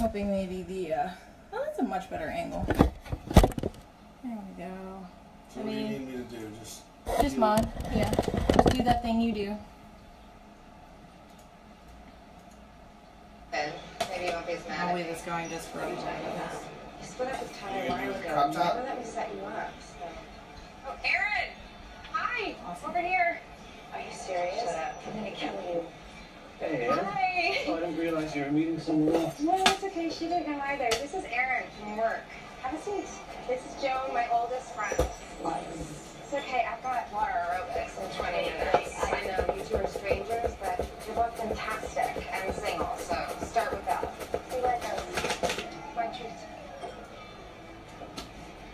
hoping maybe the, oh, that's a much better angle. There we go. So what do you need me to do? Just mod, yeah. Just do that thing you do. Maybe you won't be as mad. I'll leave this going just for a little bit. You split up with Tyler a while ago. Crop top? Remember that we set you up, so. Oh, Aaron! Hi! Awesome. Over here. Are you serious? Shut up. I'm gonna kill you. Hey, Hi! oh, I didn't realize you were meeting someone else. No, it's okay. She didn't know either. This is Aaron from work. Have a seat. This is Joan, my oldest friend. It's okay. I've got water aerobics in 20 minutes. I know you two are strangers, but you're both fantastic and single, so start with that. See what goes. My treat.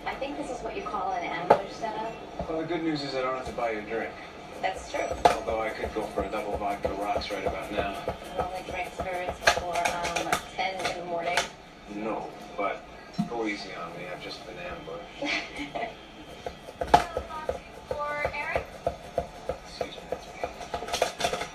I think this is what you call an ambush setup. Well, the good news is I don't have to buy you a drink. That's true. Although I could go for a double vodka rocks right about now. You only drink spirits before like 10 in the morning. No, but go easy on me. I've just been ambushed. For Aaron? Excuse me, that's me.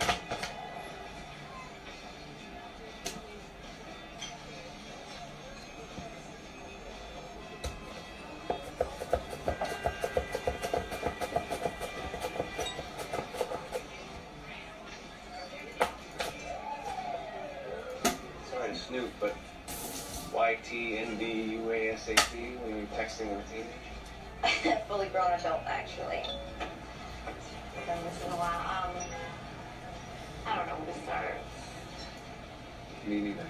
Sorry to snoop, but YTNDUASAP when you're texting with a teenager? Fully grown adult, actually. I've done this in a while. I don't know where to start. Me neither.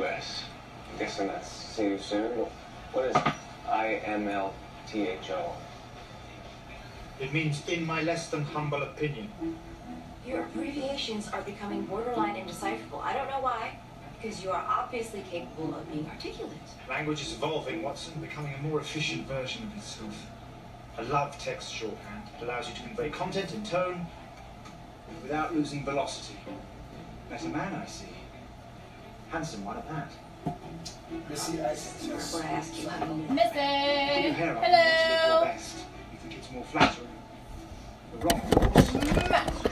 CUS. I'm guessing that's see you soon. What is IMLTHO? It means in my less than humble opinion. Your abbreviations are becoming borderline indecipherable. I don't know why, because you are obviously capable of being articulate. Language is evolving, Watson, becoming a more efficient version of itself. I love text shorthand. It allows you to convey content in tone without losing velocity. Better man, I see. Handsome one at that. Missy Ice. Before I ask you how you Missy! Your hair up Hello! your best. You think it's more flattering. The wrong course. It's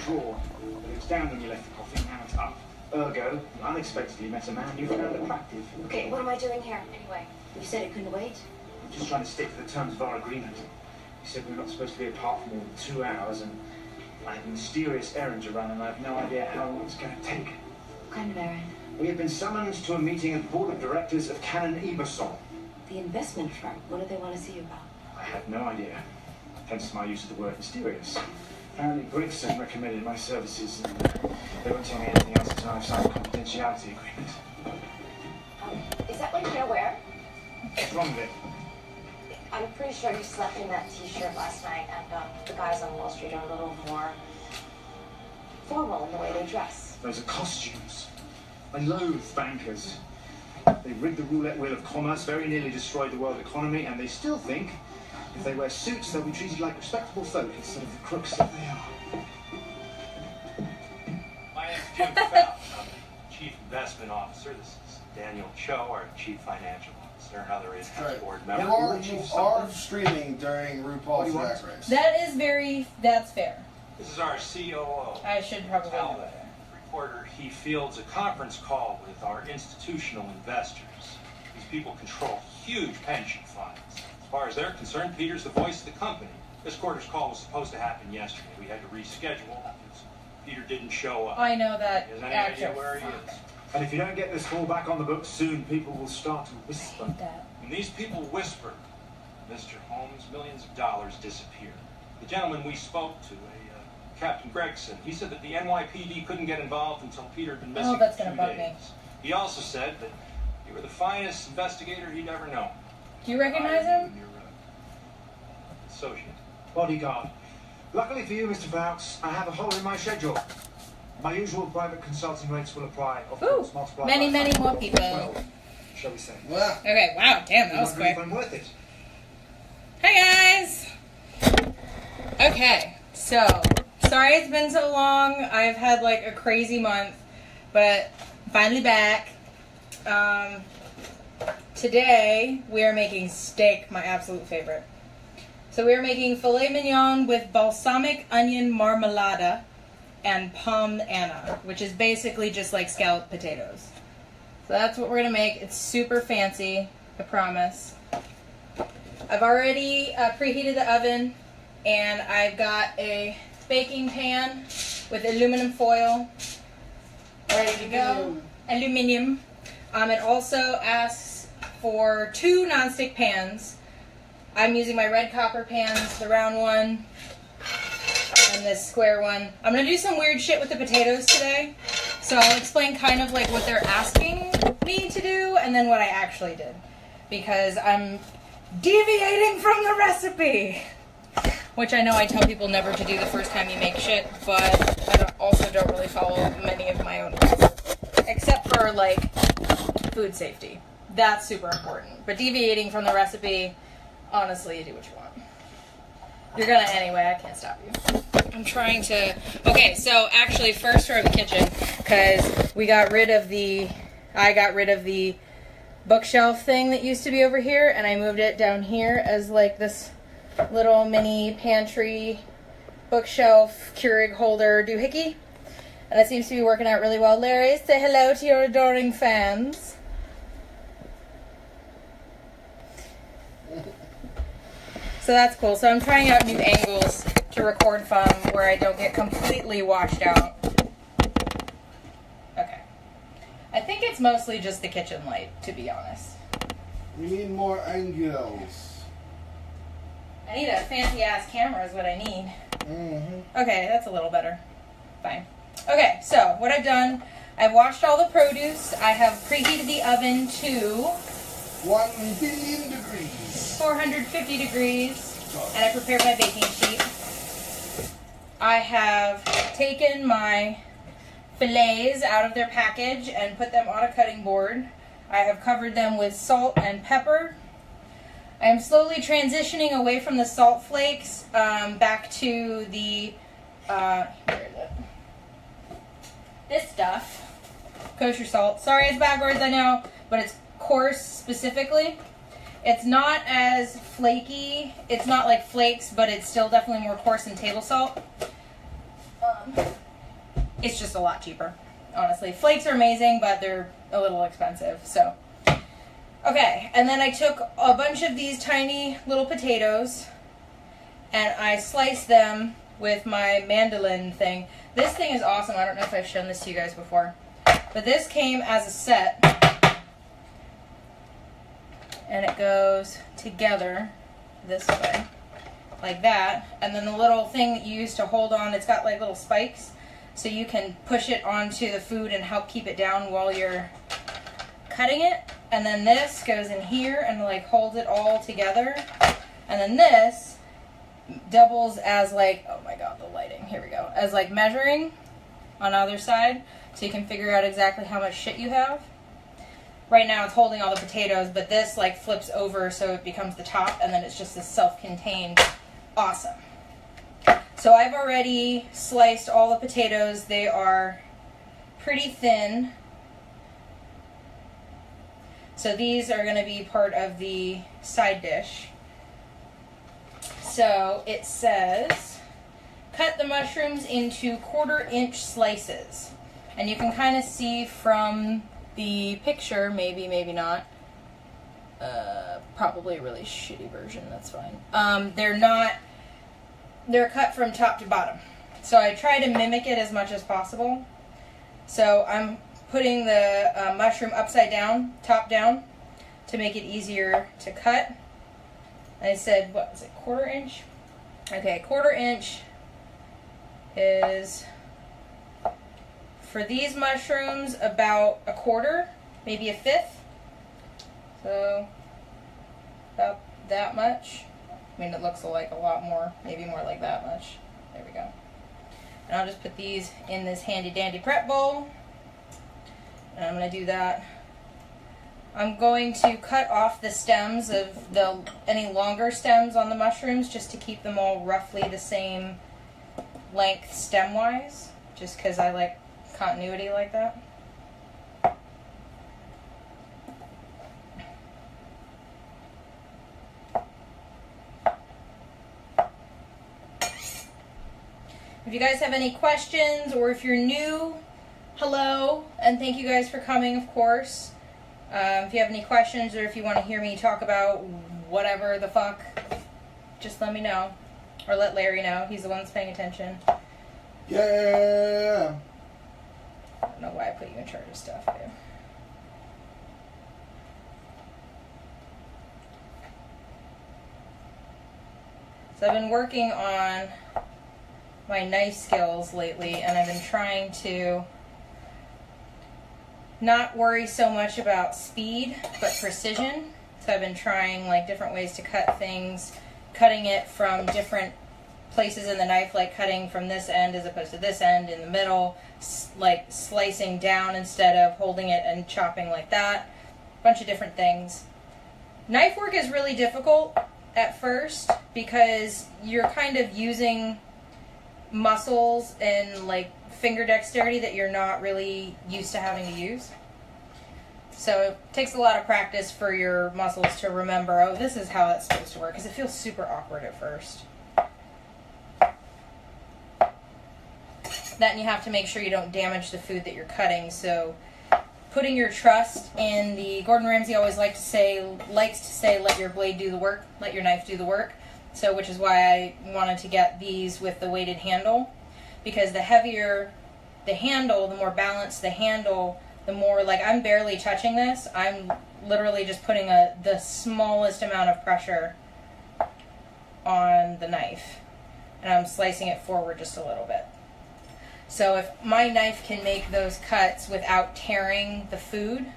drawn, but it was down when you left the coffee, now it's up. Ergo, you unexpectedly met a man you found attractive. Okay, what am I doing here, anyway? You said it couldn't wait? I'm just trying to stick to the terms of our agreement. You said we're not supposed to be apart for more than 2 hours, and I have a mysterious errand to run, and I have no idea how long it's going to take. What kind of errand? We have been summoned to a meeting of the board of directors of Canon Eberson. The investment firm. What do they want to see you about? I have no idea. Hence my use of the word mysterious. Apparently Brigson recommended my services, and they won't tell me anything else until I've signed a confidentiality agreement. Is that what you're gonna wear? What's wrong with it? I'm pretty sure you slept in that t-shirt last night, and the guys on Wall Street are a little more formal in the way they dress. Those are costumes. I loathe bankers. They rigged the roulette wheel of commerce, very nearly destroyed the world economy, and they still think if they wear suits, they'll be treated like respectable folk instead of the crooks that they are. My name's Jim Faust. I'm the Chief Investment Officer. This is Daniel Cho, our Chief Financial Officer, and other in-house board member. You are streaming during RuPaul's Drag Race. That's fair. This is our COO. I should probably know Talbot. that. Reporter, he fields a conference call with our institutional investors. These people control huge pension funds. As far as they're concerned, Peter's the voice of the company. This quarter's call was supposed to happen yesterday. We had to reschedule because Peter didn't show up. I know that He has any actor. idea where he is. And if you don't get this call back on the books soon, people will start to I whisper. hate that. When these people whisper, Mr. Holmes, millions of dollars disappear. The gentleman we spoke to, Captain Gregson, he said that the NYPD couldn't get involved until Peter had been missing that's for gonna 2 bug me. days. He also said that you were the finest investigator he'd ever known. Do you recognize him? Your associate. Bodyguard. Luckily for you, Mr. Faust, I have a hole in my schedule. My usual private consulting rates will apply. Of course, multiplied by Many 5. more people. Well, shall we say? Well, Okay, wow, damn, that was Wondering if quick. I'm worth it. Hey guys! Okay, so, sorry it's been so long. I've had like a crazy month, but finally back. Today we are making steak, my absolute favorite. So we are making filet mignon with balsamic onion marmalada and pommes, which is basically just like scalloped potatoes. So that's what we're gonna make. It's super fancy, I promise. I've already preheated the oven, and I've got a baking pan with aluminum foil ready to go. Aluminium. It also asks for 2 nonstick pans. I'm using my red copper pans, the round one, and this square one. I'm gonna do some weird shit with the potatoes today. So I'll explain kind of like what they're asking me to do and then what I actually did. Because I'm deviating from the recipe. Which I know I tell people never to do the first time you make shit, but I also don't really follow many of my own rules. Except for like food safety. That's super important. But deviating from the recipe, honestly, you do what you want. You're gonna anyway, I can't stop you. I'm trying to... Okay, so actually first for the kitchen, because I got rid of the bookshelf thing that used to be over here, and I moved it down here as like this little mini pantry bookshelf Keurig holder doohickey. And it seems to be working out really well. Larry, say hello to your adoring fans. So that's cool. So I'm trying out new angles to record from where I don't get completely washed out. Okay. I think it's mostly just the kitchen light, to be honest. We need more angles. I need a fancy ass camera is what I need. Okay, that's a little better. Fine. Okay, so what I've done, I've washed all the produce. I have preheated the oven to 1 billion degrees. 450 degrees, and I prepared my baking sheet. I have taken my fillets out of their package and put them on a cutting board. I have covered them with salt and pepper. I am slowly transitioning away from the salt flakes back to the, where is it? This stuff, kosher salt. Sorry it's backwards, I know, but it's coarse specifically. It's not as flaky. It's not like flakes, but it's still definitely more coarse than table salt. It's just a lot cheaper, honestly. Flakes are amazing, but they're a little expensive, so. Okay, and then I took a bunch of these tiny little potatoes, and I sliced them with my mandolin thing. This thing is awesome. I don't know if I've shown this to you guys before, but this came as a set. And it goes together this way, like that. And then the little thing that you use to hold on, it's got like little spikes, so you can push it onto the food and help keep it down while you're cutting it. And then this goes in here and like holds it all together. And then this doubles as like, oh my god, the lighting, here we go, as like measuring on the other side, so you can figure out exactly how much shit you have. Right now it's holding all the potatoes, but this like flips over so it becomes the top, and then it's just this self-contained. Awesome. So I've already sliced all the potatoes. They are pretty thin. So these are going to be part of the side dish. So it says, cut the mushrooms into 1/4 inch slices. And you can kind of see from the picture, maybe, maybe not. Probably a really shitty version, that's fine. They're cut from top to bottom. So I try to mimic it as much as possible. So I'm putting the mushroom upside down, top down, to make it easier to cut. I said, what was it, 1/4 inch? Okay, 1/4 inch is, for these mushrooms, about 1/4, maybe 1/5. So, about that much. I mean, it looks like a lot more, maybe more like that much. There we go. And I'll just put these in this handy dandy prep bowl. And I'm going to do that. I'm going to cut off the stems of any longer stems on the mushrooms, just to keep them all roughly the same length stem-wise, just because I like continuity like that. If you guys have any questions, or if you're new, hello, and thank you guys for coming, of course. If you have any questions, or if you want to hear me talk about whatever the fuck, just let me know. Or let Larry know. He's the one that's paying attention. Yeah. I don't know why I put you in charge of stuff, dude. So I've been working on my knife skills lately, and I've been trying to not worry so much about speed, but precision. So I've been trying like different ways to cut things, cutting it from different places in the knife, like cutting from this end as opposed to this end, in the middle, like slicing down instead of holding it and chopping like that. A bunch of different things. Knife work is really difficult at first because you're kind of using muscles and like finger dexterity that you're not really used to having to use. So it takes a lot of practice for your muscles to remember, oh, this is how that's supposed to work, because it feels super awkward at first. Then you have to make sure you don't damage the food that you're cutting. So putting your trust in the, Gordon Ramsay always likes to say, let your blade do the work, let your knife do the work. So, which is why I wanted to get these with the weighted handle, because the heavier the handle, the more balanced the handle, the more, like, I'm barely touching this. I'm literally just putting the smallest amount of pressure on the knife, and I'm slicing it forward just a little bit. So if my knife can make those cuts without tearing the food,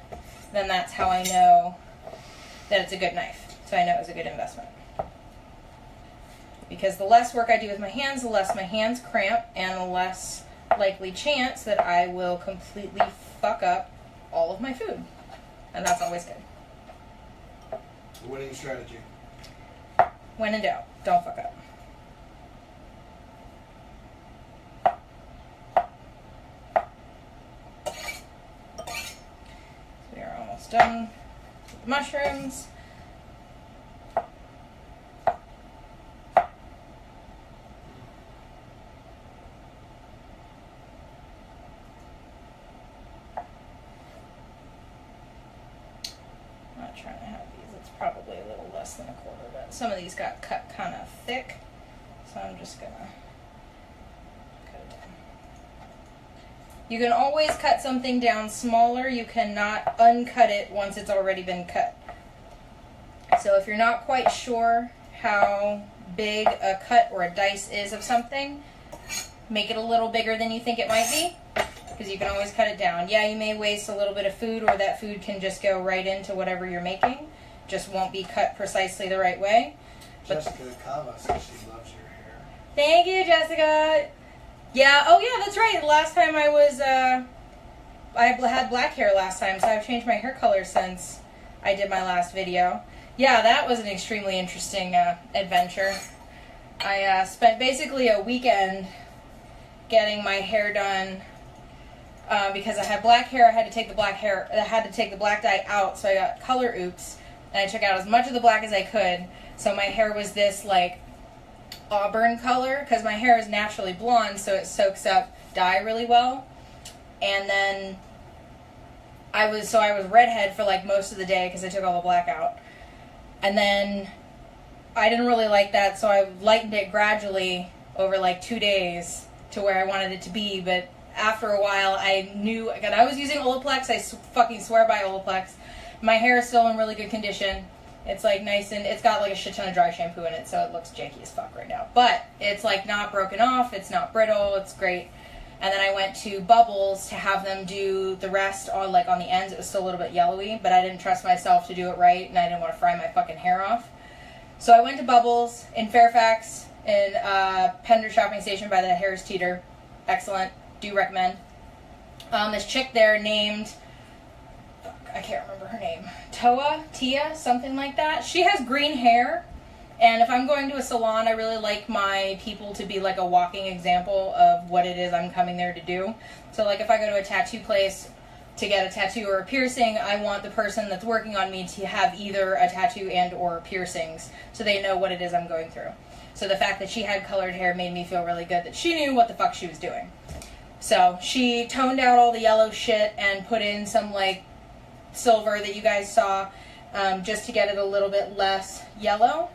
then that's how I know that it's a good knife. So I know it's a good investment. Because the less work I do with my hands, the less my hands cramp, and the less likely chance that I will completely fuck up all of my food. And that's always good. Winning strategy. When in doubt, don't fuck up. We are almost done with the mushrooms. Trying to have these, it's probably a little less than a quarter, but some of these got cut kind of thick, so I'm just gonna cut it down. You can always cut something down smaller. You cannot uncut it once it's already been cut. So if you're not quite sure how big a cut or a dice is of something, make it a little bigger than you think it might be, because you can always cut it down. Yeah, you may waste a little bit of food, or that food can just go right into whatever you're making. Just won't be cut precisely the right way. But Jessica Kava says she loves your hair. thank you, Jessica. Yeah, oh yeah, that's right. The last time I was, I had black hair last time, so I've changed my hair color since I did my last video. Yeah, that was an extremely interesting adventure. I spent basically a weekend getting my hair done. Because I had black hair, I had to take the black dye out, so I got color oops, and I took out as much of the black as I could, so my hair was this, like, auburn color, because my hair is naturally blonde, so it soaks up dye really well, and then I was redhead for, like, most of the day, because I took all the black out, and then I didn't really like that, so I lightened it gradually over, like, 2 days to where I wanted it to be, but after a while, I knew, again, I was using Olaplex. I fucking swear by Olaplex. My hair is still in really good condition. It's like nice, and it's got like a shit ton of dry shampoo in it, so it looks janky as fuck right now. But it's like not broken off. It's not brittle. It's great. And then I went to Bubbles to have them do the rest on like on the ends. It was still a little bit yellowy, but I didn't trust myself to do it right, and I didn't want to fry my fucking hair off. So I went to Bubbles in Fairfax in Pender Shopping Station by the Harris Teeter. Excellent. Do recommend. This chick there named, I can't remember her name, Tia, something like that. She has green hair, and if I'm going to a salon, I really like my people to be like a walking example of what it is I'm coming there to do. So like if I go to a tattoo place to get a tattoo or a piercing, I want the person that's working on me to have either a tattoo and or piercings, so they know what it is I'm going through. So the fact that she had colored hair made me feel really good that she knew what the fuck she was doing. So she toned out all the yellow shit and put in some like silver that you guys saw, just to get it a little bit less yellow.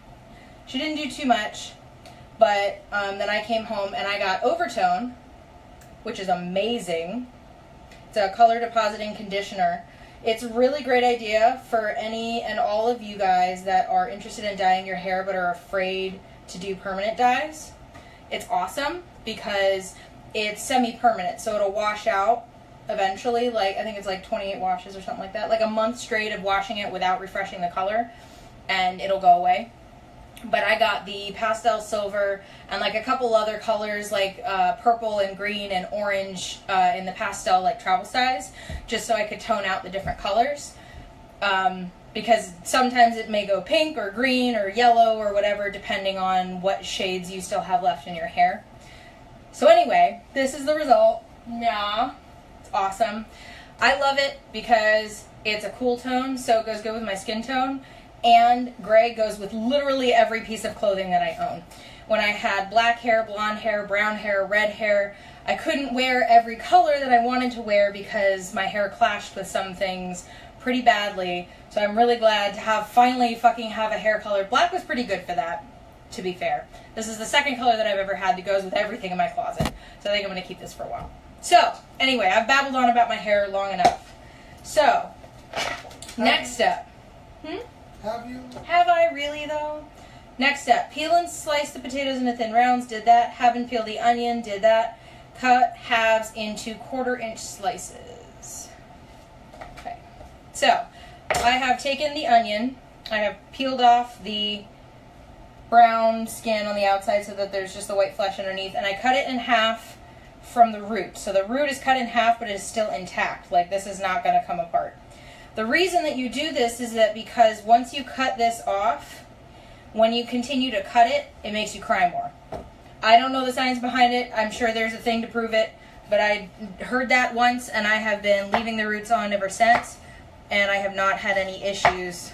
She didn't do too much, but then I came home and I got Overtone, which is amazing. It's a color depositing conditioner. It's a really great idea for any and all of you guys that are interested in dyeing your hair but are afraid to do permanent dyes. It's awesome because it's semi-permanent, so it'll wash out eventually. Like, I think it's like 28 washes or something like that. Like a month straight of washing it without refreshing the color, and it'll go away. But I got the pastel silver and like a couple other colors like purple and green and orange in the pastel like travel size, just so I could tone out the different colors. Because sometimes it may go pink or green or yellow or whatever depending on what shades you still have left in your hair. So anyway, this is the result. Yeah, it's awesome. I love it because it's a cool tone, so it goes good with my skin tone. And gray goes with literally every piece of clothing that I own. When I had black hair, blonde hair, brown hair, red hair, I couldn't wear every color that I wanted to wear because my hair clashed with some things pretty badly. So I'm really glad to finally fucking have a hair color. Black was pretty good for that, to be fair. This is the second color that I've ever had that goes with everything in my closet. So I think I'm going to keep this for a while. So, anyway, I've babbled on about my hair long enough. So, next up. Have you? Have I really, though? Next up, peel and slice the potatoes into thin rounds. Did that. Halve and peel the onion. Did that. Cut halves into 1/4-inch slices. Okay. So, I have taken the onion. I have peeled off the brown skin on the outside so that there's just the white flesh underneath. And I cut it in half from the root. So the root is cut in half, but it is still intact. Like, this is not going to come apart. The reason that you do this is that because once you cut this off, when you continue to cut it, it makes you cry more. I don't know the science behind it. I'm sure there's a thing to prove it, but I heard that once, and I have been leaving the roots on ever since, and I have not had any issues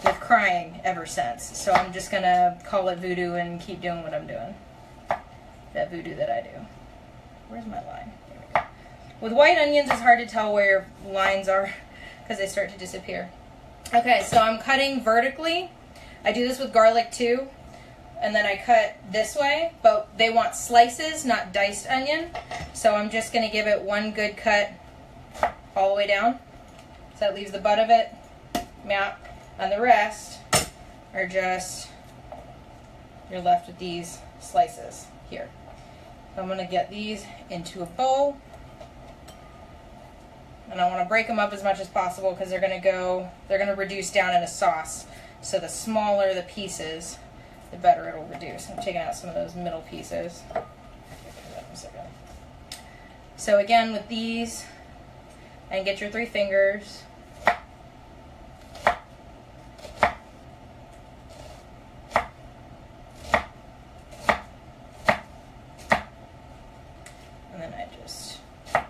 with crying ever since. So I'm just going to call it voodoo and keep doing what I'm doing. That voodoo that I do. Where's my line? There we go. With white onions, it's hard to tell where your lines are, because they start to disappear. Okay, so I'm cutting vertically. I do this with garlic too. And then I cut this way, but they want slices, not diced onion. So I'm just going to give it one good cut all the way down. So that leaves the butt of it. Yeah. And the rest are just, you're left with these slices here. So I'm going to get these into a bowl. And I want to break them up as much as possible because they're going to reduce down in a sauce. So the smaller the pieces, the better it'll reduce. I'm taking out some of those middle pieces. So again, with these, and get your 3 fingers. And then I just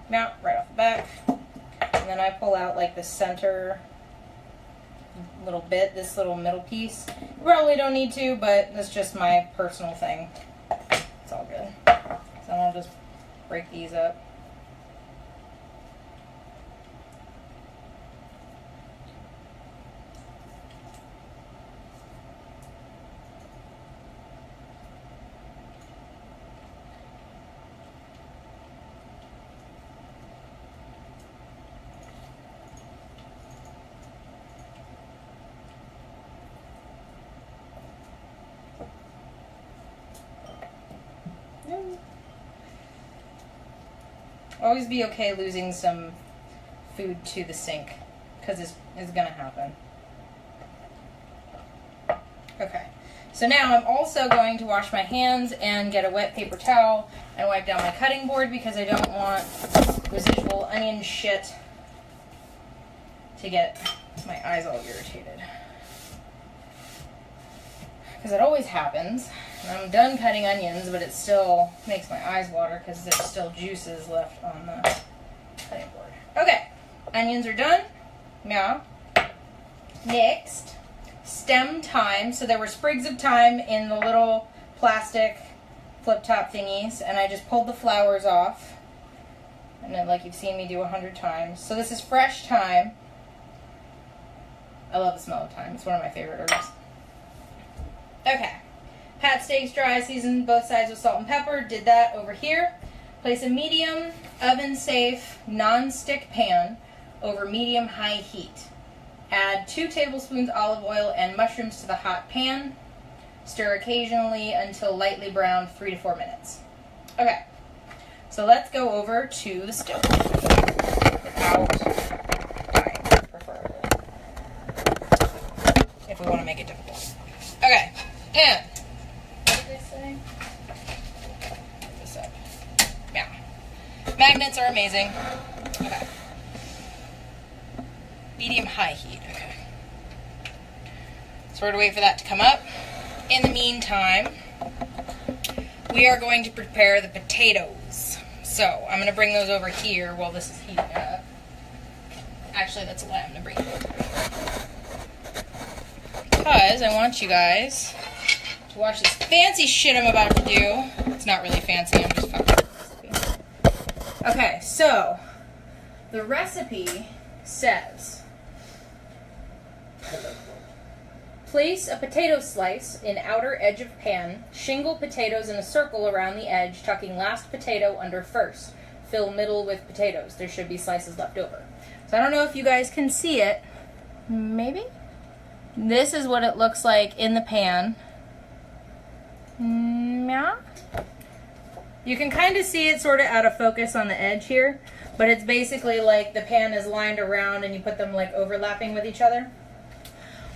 mount right off the back. And then I pull out like the center little bit, this little middle piece. You probably don't need to, but that's just my personal thing. It's all good. So I'll just break these up. Always be okay losing some food to the sink, because it's gonna happen. Okay, so now I'm also going to wash my hands and get a wet paper towel and wipe down my cutting board because I don't want residual onion shit to get my eyes all irritated. Because it always happens. And I'm done cutting onions, but it still makes my eyes water because there's still juices left on the cutting board. Okay, onions are done. Now, next, stem thyme. So there were sprigs of thyme in the little plastic flip top thingies, and I just pulled the flowers off. And then, like you've seen me do 100 times. So this is fresh thyme. I love the smell of thyme. It's one of my favorite herbs. Okay. Pat steaks dry, seasoned both sides with salt and pepper. Did that over here. Place a medium, oven-safe, non-stick pan over medium-high heat. Add 2 tablespoons olive oil and mushrooms to the hot pan. Stir occasionally until lightly browned, 3 to 4 minutes. Okay, so let's go over to the stove without dying, preferably, if we want to make it difficult. Okay, and what did they say? Put this up. Yeah, magnets are amazing. Okay, medium-high heat. Okay, so we're gonna wait for that to come up. In the meantime, we are going to prepare the potatoes. So I'm going to bring those over here while this is heating up. Actually, that's a lie. I'm going to bring it over here. Because I want you guys to watch this fancy shit I'm about to do. It's not really fancy. I'm just fucking with the recipe. Okay, so the recipe says, place a potato slice in outer edge of pan. Shingle potatoes in a circle around the edge, tucking last potato under first. Fill middle with potatoes. There should be slices left over. So I don't know if you guys can see it. Maybe? This is what it looks like in the pan. Yeah. You can kind of see it sort of out of focus on the edge here, but it's basically like the pan is lined around and you put them like overlapping with each other.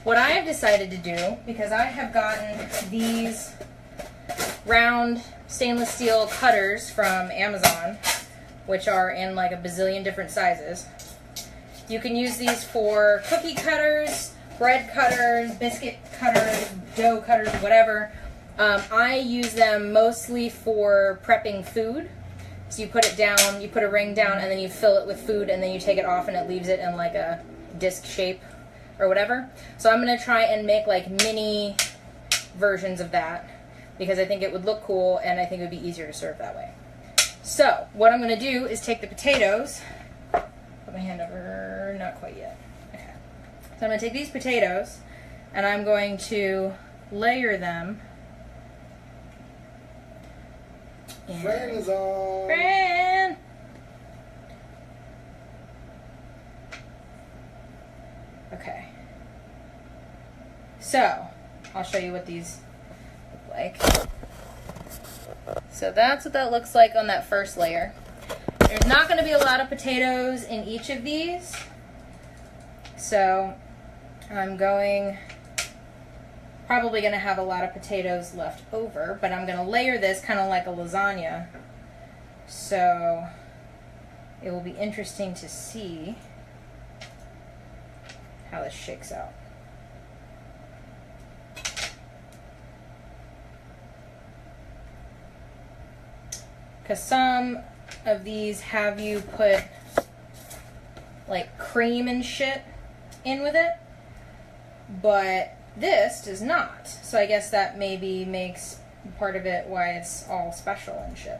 What I have decided to do, because I have gotten these round stainless steel cutters from Amazon, which are in like a bazillion different sizes. You can use these for cookie cutters, bread cutters, biscuit cutters, dough cutters, whatever. I use them mostly for prepping food. So you put it down, you put a ring down, and then you fill it with food, and then you take it off and it leaves it in like a disc shape or whatever. So I'm going to try and make like mini versions of that because I think it would look cool and I think it would be easier to serve that way. So what I'm going to do is take the potatoes, put my hand over, not quite yet. Okay. So I'm going to take these potatoes and I'm going to layer them. Fran is on. Fran! Okay. So, I'll show you what these look like. So that's what that looks like on that first layer. There's not going to be a lot of potatoes in each of these. So, I'm probably going to have a lot of potatoes left over, but I'm going to layer this kind of like a lasagna. So, it will be interesting to see how this shakes out. Because some of these have you put like cream and shit in with it, but this does not. So I guess that maybe makes part of it why it's all special and shit.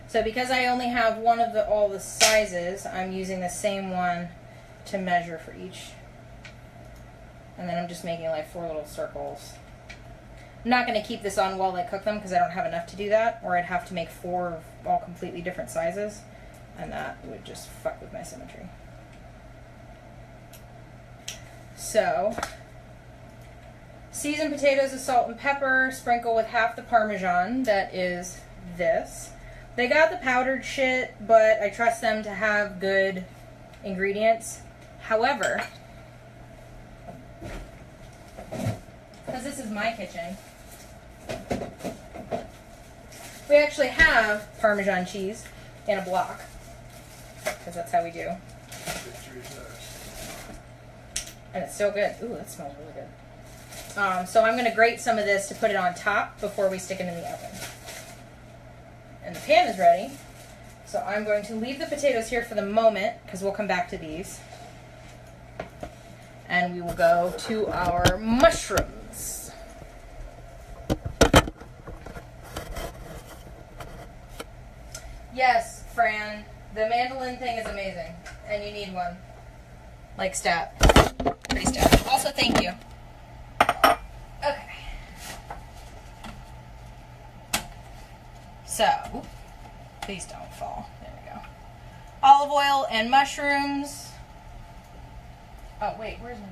So because I only have one of all the sizes, I'm using the same one to measure for each. And then I'm just making like 4 little circles. I'm not going to keep this on while I cook them because I don't have enough to do that, or I'd have to make 4 of all completely different sizes, and that would just fuck with my symmetry. So, season potatoes with salt and pepper, sprinkle with half the Parmesan, that is this. They got the powdered shit, but I trust them to have good ingredients. However, because this is my kitchen, we actually have Parmesan cheese in a block, because that's how we do. And it's so good. Ooh, that smells really good. So I'm going to grate some of this to put it on top before we stick it in the oven. And the pan is ready. So I'm going to leave the potatoes here for the moment because we'll come back to these. And we will go to our mushrooms. Yes, Fran, the mandolin thing is amazing. And you need one. Like stat. Pretty stat. Also, thank you. Okay. So, please don't fall. There we go. Olive oil and mushrooms. Oh, wait, where's my... I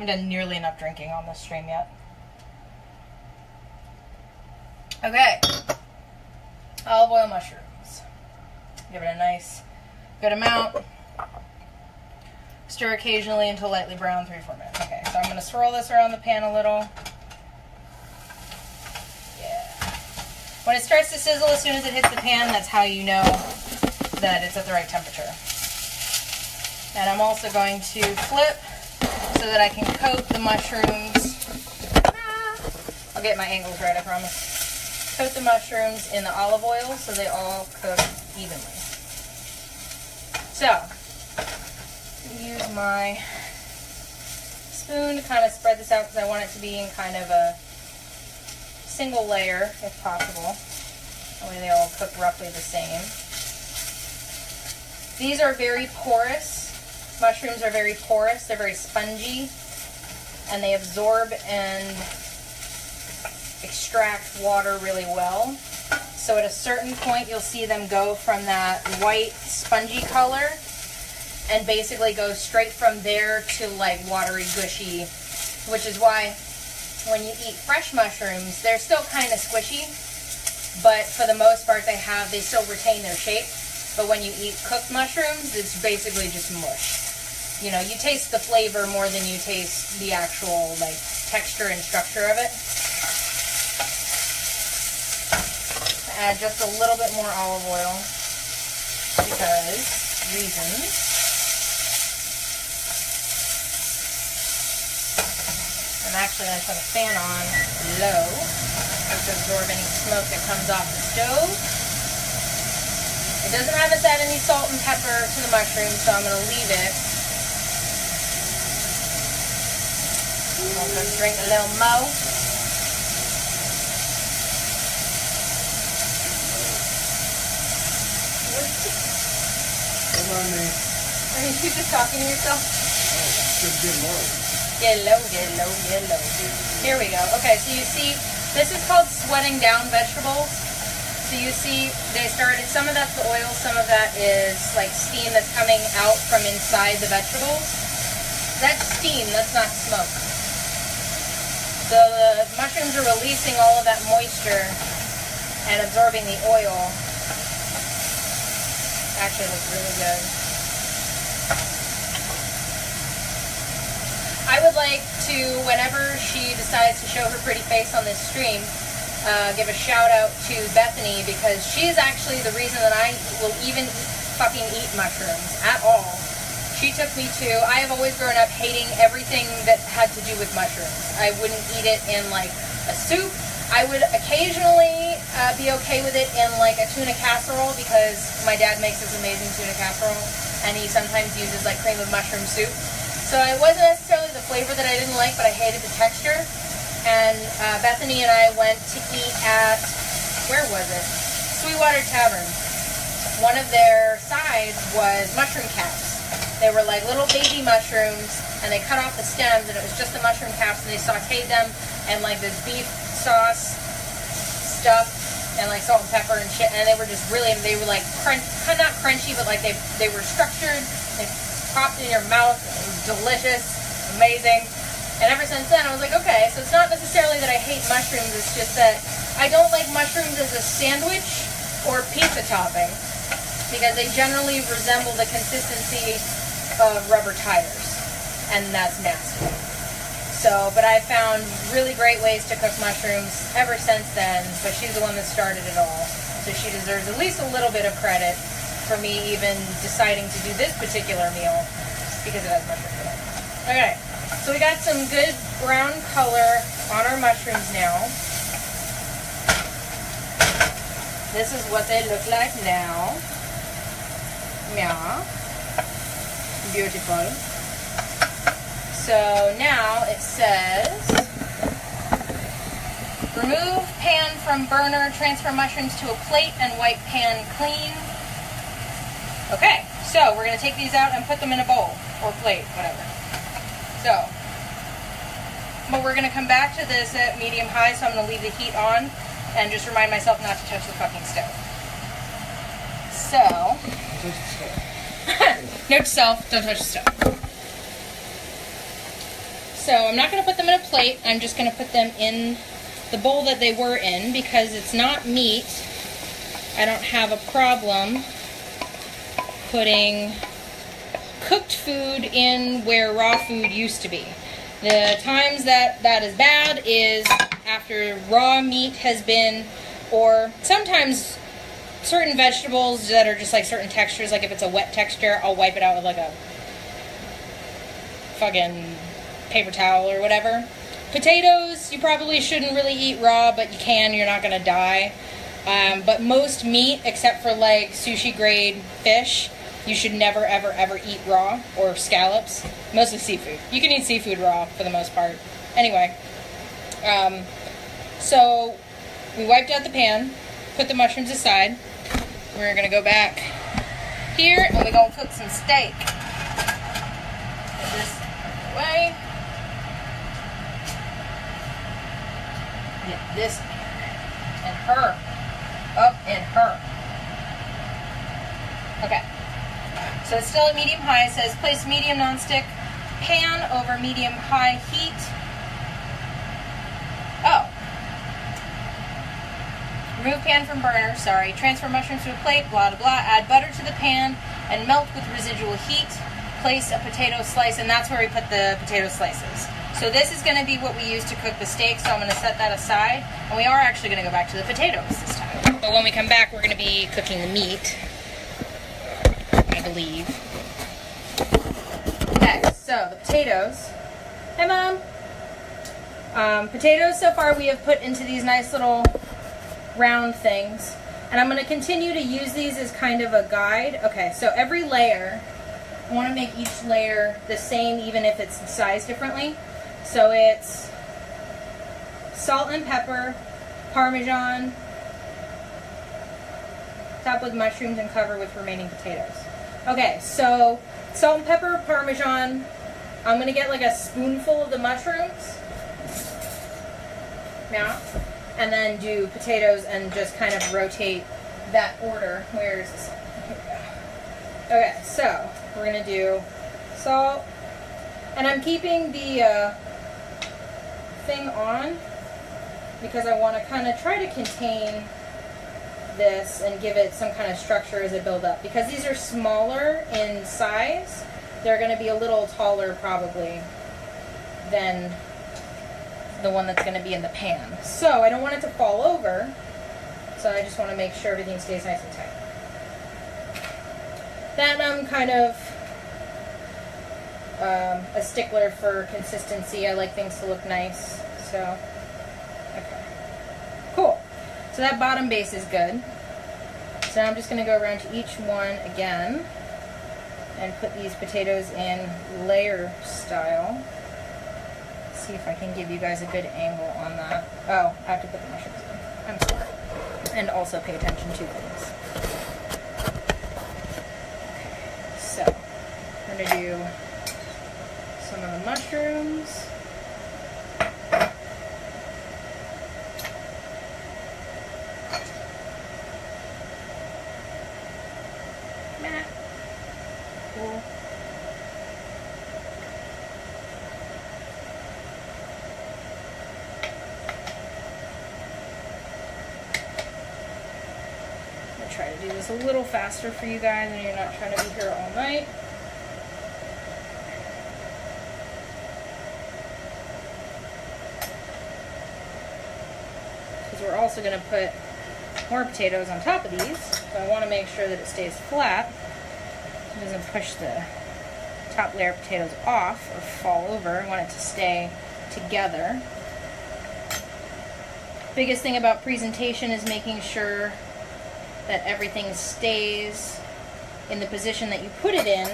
haven't done nearly enough drinking on this stream yet. Okay. Olive oil, mushrooms. Give it a nice, good amount. Stir occasionally until lightly brown, 3-4 minutes. Okay, so I'm going to swirl this around the pan a little. Yeah. When it starts to sizzle, as soon as it hits the pan, that's how you know that it's at the right temperature. And I'm also going to flip so that I can coat the mushrooms. I'll get my angles right, I promise. Coat the mushrooms in the olive oil so they all cook evenly. So, use my spoon to kind of spread this out because I want it to be in kind of a single layer if possible. That way they all cook roughly the same. These are very porous. Mushrooms are very porous. They're very spongy. And they absorb and extract water really well. So at a certain point you'll see them go from that white spongy color and basically go straight from there to like watery, gushy, which is why when you eat fresh mushrooms, they're still kind of squishy, but for the most part they still retain their shape. But when you eat cooked mushrooms, it's basically just mush. You know, you taste the flavor more than you taste the actual like texture and structure of it. Add just a little bit more olive oil because reasons. I'm actually going to put a fan on low to absorb any smoke that comes off the stove. It doesn't have us add any salt and pepper to the mushrooms, so I'm going to leave it. I'm going to drink a little mo. Come on, man. Are you just talking to yourself? Oh, should get low. Get low, get low, get low. Here we go. Okay, so you see, this is called sweating down vegetables. So you see, they started, some of that's the oil, some of that is like steam that's coming out from inside the vegetables. That's steam, that's not smoke. So the mushrooms are releasing all of that moisture and absorbing the oil. Actually looks really good. I would like to, whenever she decides to show her pretty face on this stream, give a shout out to Bethany because she is actually the reason that I will even fucking eat mushrooms at all. She took me to, I have always grown up hating everything that had to do with mushrooms. I wouldn't eat it in like a soup. I would occasionally be okay with it in like a tuna casserole because my dad makes this amazing tuna casserole and he sometimes uses like cream of mushroom soup. So it wasn't necessarily the flavor that I didn't like, but I hated the texture. And Bethany and I went to eat at, where was it? Sweetwater Tavern. One of their sides was mushroom caps. They were like little baby mushrooms and they cut off the stems and it was just the mushroom caps and they sauteed them and like this beef sauce stuff and like salt and pepper and shit, and they were just really, they were like not crunchy, but like they were structured, they popped in your mouth, it was delicious, amazing. And ever since then I was like, okay, so it's not necessarily that I hate mushrooms, it's just that I don't like mushrooms as a sandwich or pizza topping because they generally resemble the consistency of rubber tires and that's nasty. So, but I found really great ways to cook mushrooms ever since then, but she's the one that started it all. So she deserves at least a little bit of credit for me even deciding to do this particular meal because it has mushrooms in it. Okay, so we got some good brown color on our mushrooms now. this is what they look like now. Yeah. Beautiful. So now it says, remove pan from burner, transfer mushrooms to a plate and wipe pan clean. Okay, so we're going to take these out and put them in a bowl or plate, whatever. So, but we're going to come back to this at medium-high, so I'm going to leave the heat on and just remind myself not to touch the fucking stove. So, note to self, don't touch the stove. So I'm not going to put them in a plate, I'm just going to put them in the bowl that they were in because it's not meat. I don't have a problem putting cooked food in where raw food used to be. The times that is bad is after raw meat has been, or sometimes certain vegetables that are just like certain textures, like if it's a wet texture, I'll wipe it out with like a fucking paper towel or whatever. Potatoes, you probably shouldn't really eat raw, but you can, you're not gonna die. But most meat, except for like sushi grade fish, you should never ever ever eat raw, or scallops. Mostly seafood. You can eat seafood raw for the most part. Anyway, so we wiped out the pan, put the mushrooms aside. We're gonna go back here and we're gonna cook some steak. Put this away. Get this and her up in her. Okay. So it's still at medium-high. It says place medium nonstick pan over medium-high heat. Oh. Remove pan from burner, sorry. Transfer mushrooms to a plate, blah, blah, blah. Add butter to the pan and melt with residual heat. Place a potato slice, and that's where we put the potato slices. So this is going to be what we use to cook the steak, so I'm going to set that aside. And we are actually going to go back to the potatoes this time. But when we come back, we're going to be cooking the meat, I believe. Okay, so the potatoes. Hey, Mom. Potatoes so far we have put into these nice little round things. And I'm going to continue to use these as kind of a guide. Okay, so every layer, I want to make each layer the same even if it's sized differently. So it's salt and pepper, Parmesan, top with mushrooms and cover with remaining potatoes. Okay, so salt and pepper, Parmesan. I'm going to get like a spoonful of the mushrooms. Yeah. And then do potatoes and just kind of rotate that order. Where is this? Here we go. Okay, so we're going to do salt. And I'm keeping the thing on because I want to kind of try to contain this and give it some kind of structure as it builds up. Because these are smaller in size, they're going to be a little taller probably than the one that's going to be in the pan. So I don't want it to fall over, so I just want to make sure everything stays nice and tight. Then I'm kind of a stickler for consistency. I like things to look nice. So, okay. Cool. So that bottom base is good. So now I'm just going to go around to each one again and put these potatoes in layer style. See if I can give you guys a good angle on that. Oh, I have to put the mushrooms in. I'm sorry. And also pay attention to things. Okay, so I'm going to do some of the mushrooms. Cool. I'll try to do this a little faster for you guys and you're not trying to be here all night. Because we're also going to put more potatoes on top of these, so I want to make sure that it stays flat. It doesn't push the top layer of potatoes off or fall over. I want it to stay together. Biggest thing about presentation is making sure that everything stays in the position that you put it in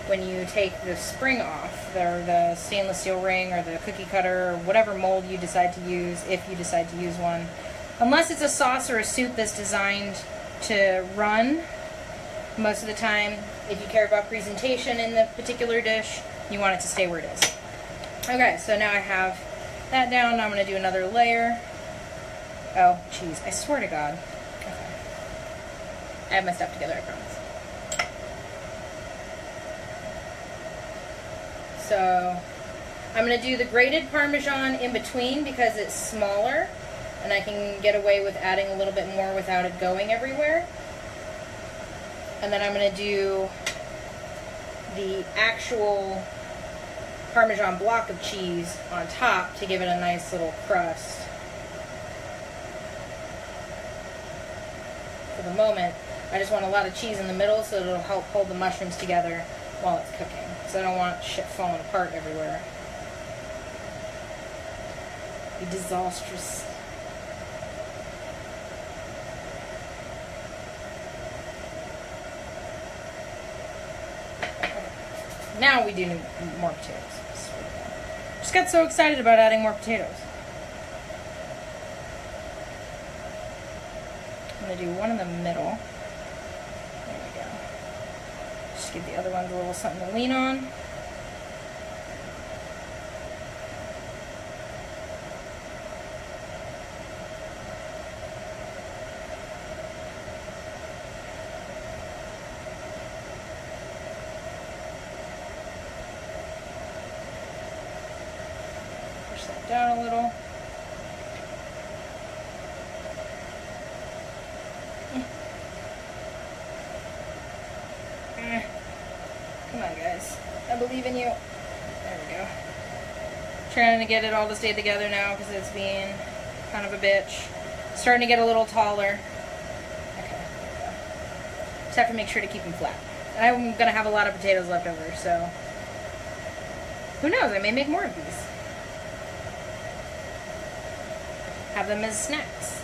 when you take the spring off, or the stainless steel ring, or the cookie cutter, or whatever mold you decide to use, if you decide to use one. Unless it's a sauce or a soup that's designed to run, most of the time, if you care about presentation in the particular dish, you want it to stay where it is. Okay, so now I have that down. Now I'm going to do another layer. Oh, jeez, I swear to God. Okay. I have my stuff together, I promise. So I'm going to do the grated Parmesan in between because it's smaller and I can get away with adding a little bit more without it going everywhere. And then I'm going to do the actual Parmesan block of cheese on top to give it a nice little crust. For the moment, I just want a lot of cheese in the middle so it'll help hold the mushrooms together while it's cooking. So I don't want shit falling apart everywhere. Be disastrous. Now we do need more potatoes. Just got so excited about adding more potatoes. I'm going to do one in the middle. There we go. Just give the other ones a little something to lean on. Down a little. Come on, guys. I believe in you. There we go. Trying to get it all to stay together now because it's being kind of a bitch. Starting to get a little taller. Okay, there we go. Just have to make sure to keep them flat. And I'm going to have a lot of potatoes left over, so who knows? I may make more of these. Have them as snacks.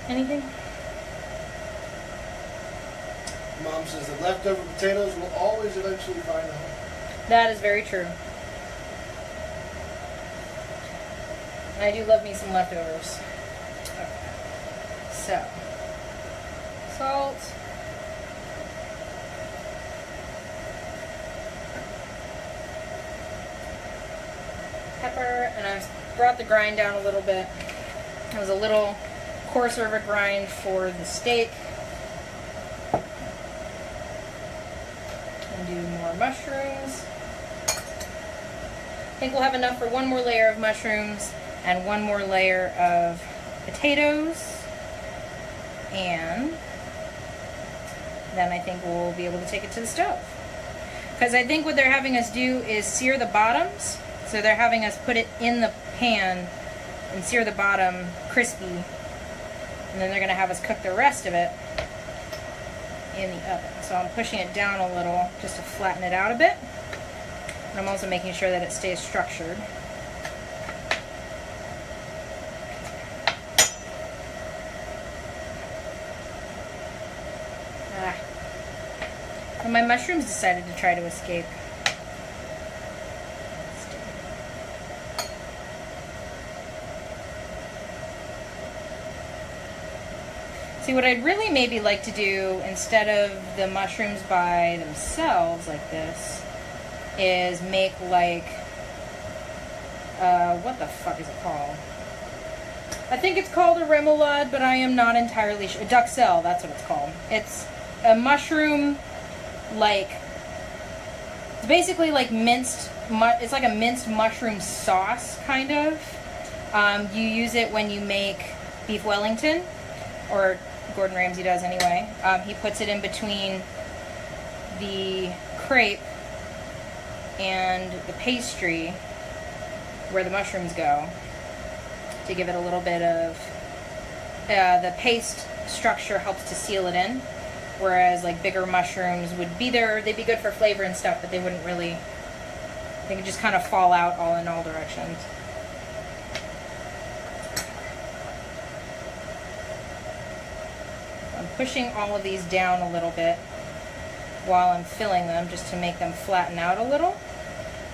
Anything? Mom says that leftover potatoes will always eventually find a home. That is very true. I do love me some leftovers. Okay. So, salt. Pepper, and I've brought the grind down a little bit. It was a little coarser of a grind for the steak. And do more mushrooms. I think we'll have enough for one more layer of mushrooms and one more layer of potatoes. And then I think we'll be able to take it to the stove. Because I think what they're having us do is sear the bottoms. So they're having us put it in the pan and sear the bottom crispy. And then they're going to have us cook the rest of it in the oven. So I'm pushing it down a little just to flatten it out a bit. And I'm also making sure that it stays structured. And my mushrooms decided to try to escape. See, what I'd really maybe like to do, instead of the mushrooms by themselves like this, is make like, what the fuck is it called? I think it's called a remoulade, but I am not entirely sure. Duxelle, that's what it's called. It's a mushroom, like, it's basically like minced, it's like a minced mushroom sauce, kind of. You use it when you make beef Wellington, or Gordon Ramsay does anyway. He puts it in between the crepe and the pastry, where the mushrooms go to give it a little bit of, the paste structure helps to seal it in, whereas like bigger mushrooms would be there, they'd be good for flavor and stuff, but they wouldn't really, they could just kind of fall out all in all directions. I'm pushing all of these down a little bit while I'm filling them just to make them flatten out a little,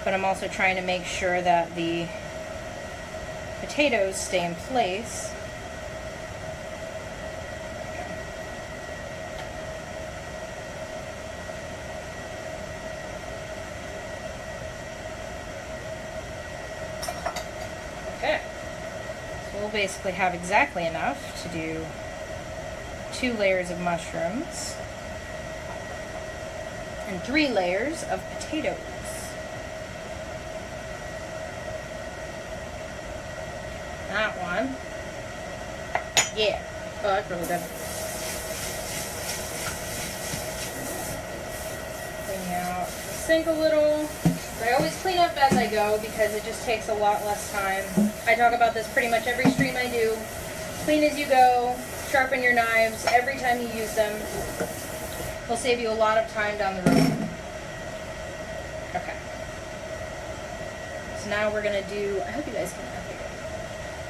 but I'm also trying to make sure that the potatoes stay in place. Okay, so we'll basically have exactly enough to do 2 layers of mushrooms and 3 layers of potatoes. That one. Yeah. Oh, that's really good. Clean out the sink a little. I always clean up as I go because it just takes a lot less time. I talk about this pretty much every stream I do. Clean as you go. Sharpen your knives every time you use them. It'll save you a lot of time down the road. Okay. So now we're going to do, I hope you guys can,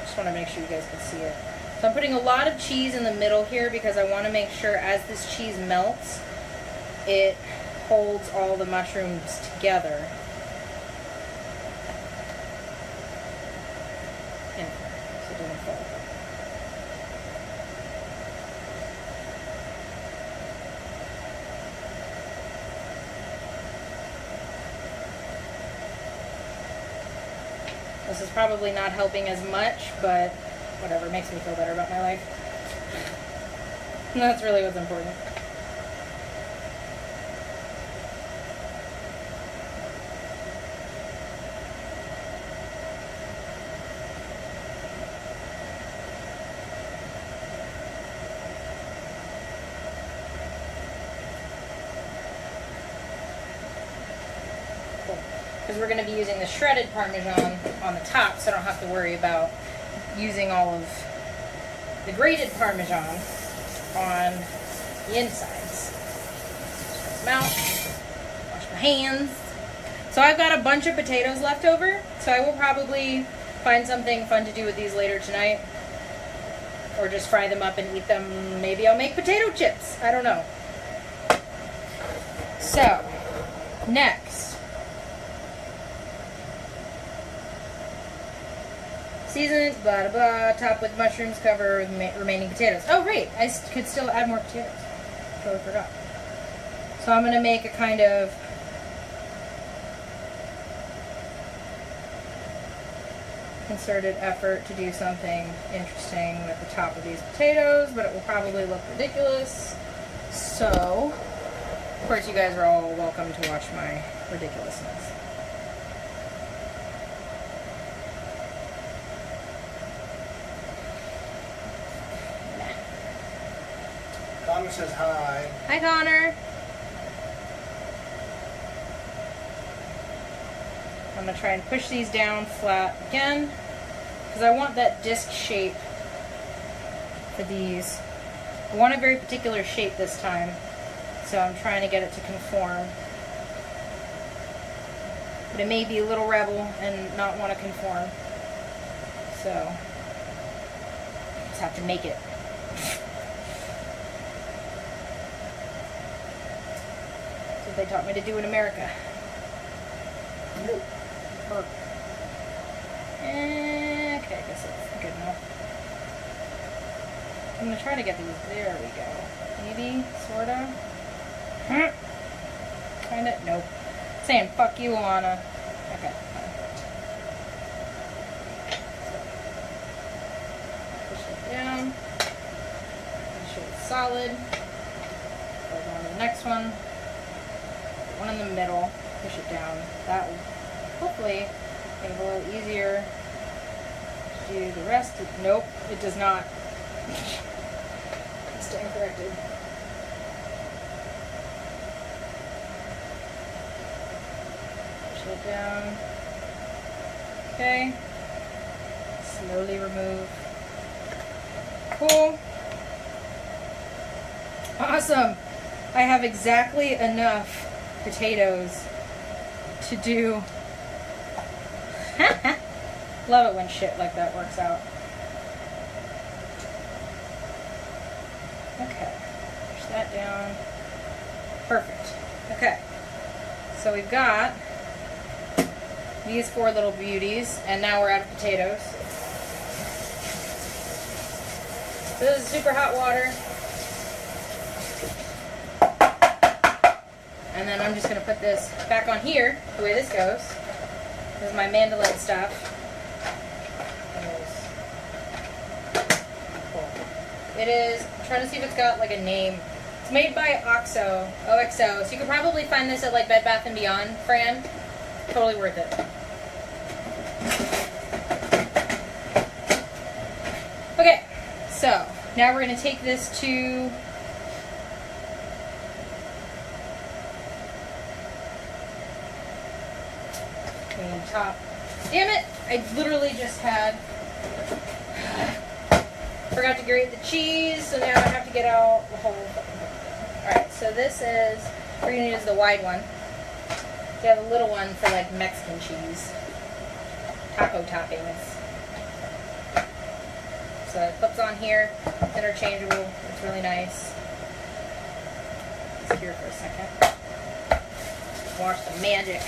just want to make sure you guys can see it. So I'm putting a lot of cheese in the middle here because I want to make sure as this cheese melts, it holds all the mushrooms together. So it doesn't fall. This is probably not helping as much, but whatever, it makes me feel better about my life. And that's really what's important. Because we're going to be using the shredded Parmesan on the top, so I don't have to worry about using all of the grated Parmesan on the insides. Rinse them out, wash my hands. So I've got a bunch of potatoes left over, so I will probably find something fun to do with these later tonight. Or just fry them up and eat them. Maybe I'll make potato chips. I don't know. So, next. Season, blah, blah, blah, top with mushrooms, cover with remaining potatoes. Oh, right, I could still add more potatoes. Totally forgot. So I'm going to make a kind of concerted effort to do something interesting with the top of these potatoes, but it will probably look ridiculous. So, of course, you guys are all welcome to watch my ridiculousness. Connor says hi. Hi, Connor. I'm going to try and push these down flat again because I want that disc shape for these. I want a very particular shape this time, so I'm trying to get it to conform. But it may be a little rebel and not want to conform, so just have to make it. They taught me to do in America. Okay, I guess it's good enough. I'm gonna try to get these. There we go. Maybe, sorta. Kinda. Nope. Saying fuck you, Alana. Okay. Push it down. Make sure it's solid. Go on to the next one. One in the middle, push it down. That will hopefully make it a little easier to do the rest. Nope, it does not. It's staying corrected. Push it down. Okay. Slowly remove. Cool. Awesome. I have exactly enough potatoes to do. Love it when shit like that works out. Okay. Push that down. Perfect. Okay. So we've got these 4 little beauties, and now we're out of potatoes. This is super hot water. And then I'm just going to put this back on here, the way this goes. This is my mandolin stuff. Cool. It is, I'm trying to see if it's got like a name. It's made by OXO, OXO. So you could probably find this at like Bed Bath & Beyond, Fran. Totally worth it. Okay, so now we're going to take this to top. Damn it! I literally just forgot to grate the cheese, so now I have to get out the whole fucking thing. Alright, so this is, we're going to use the wide one. We have a little one for like Mexican cheese. Taco toppings. So it clips on here, interchangeable, it's really nice. It's here for a second. Watch the magic.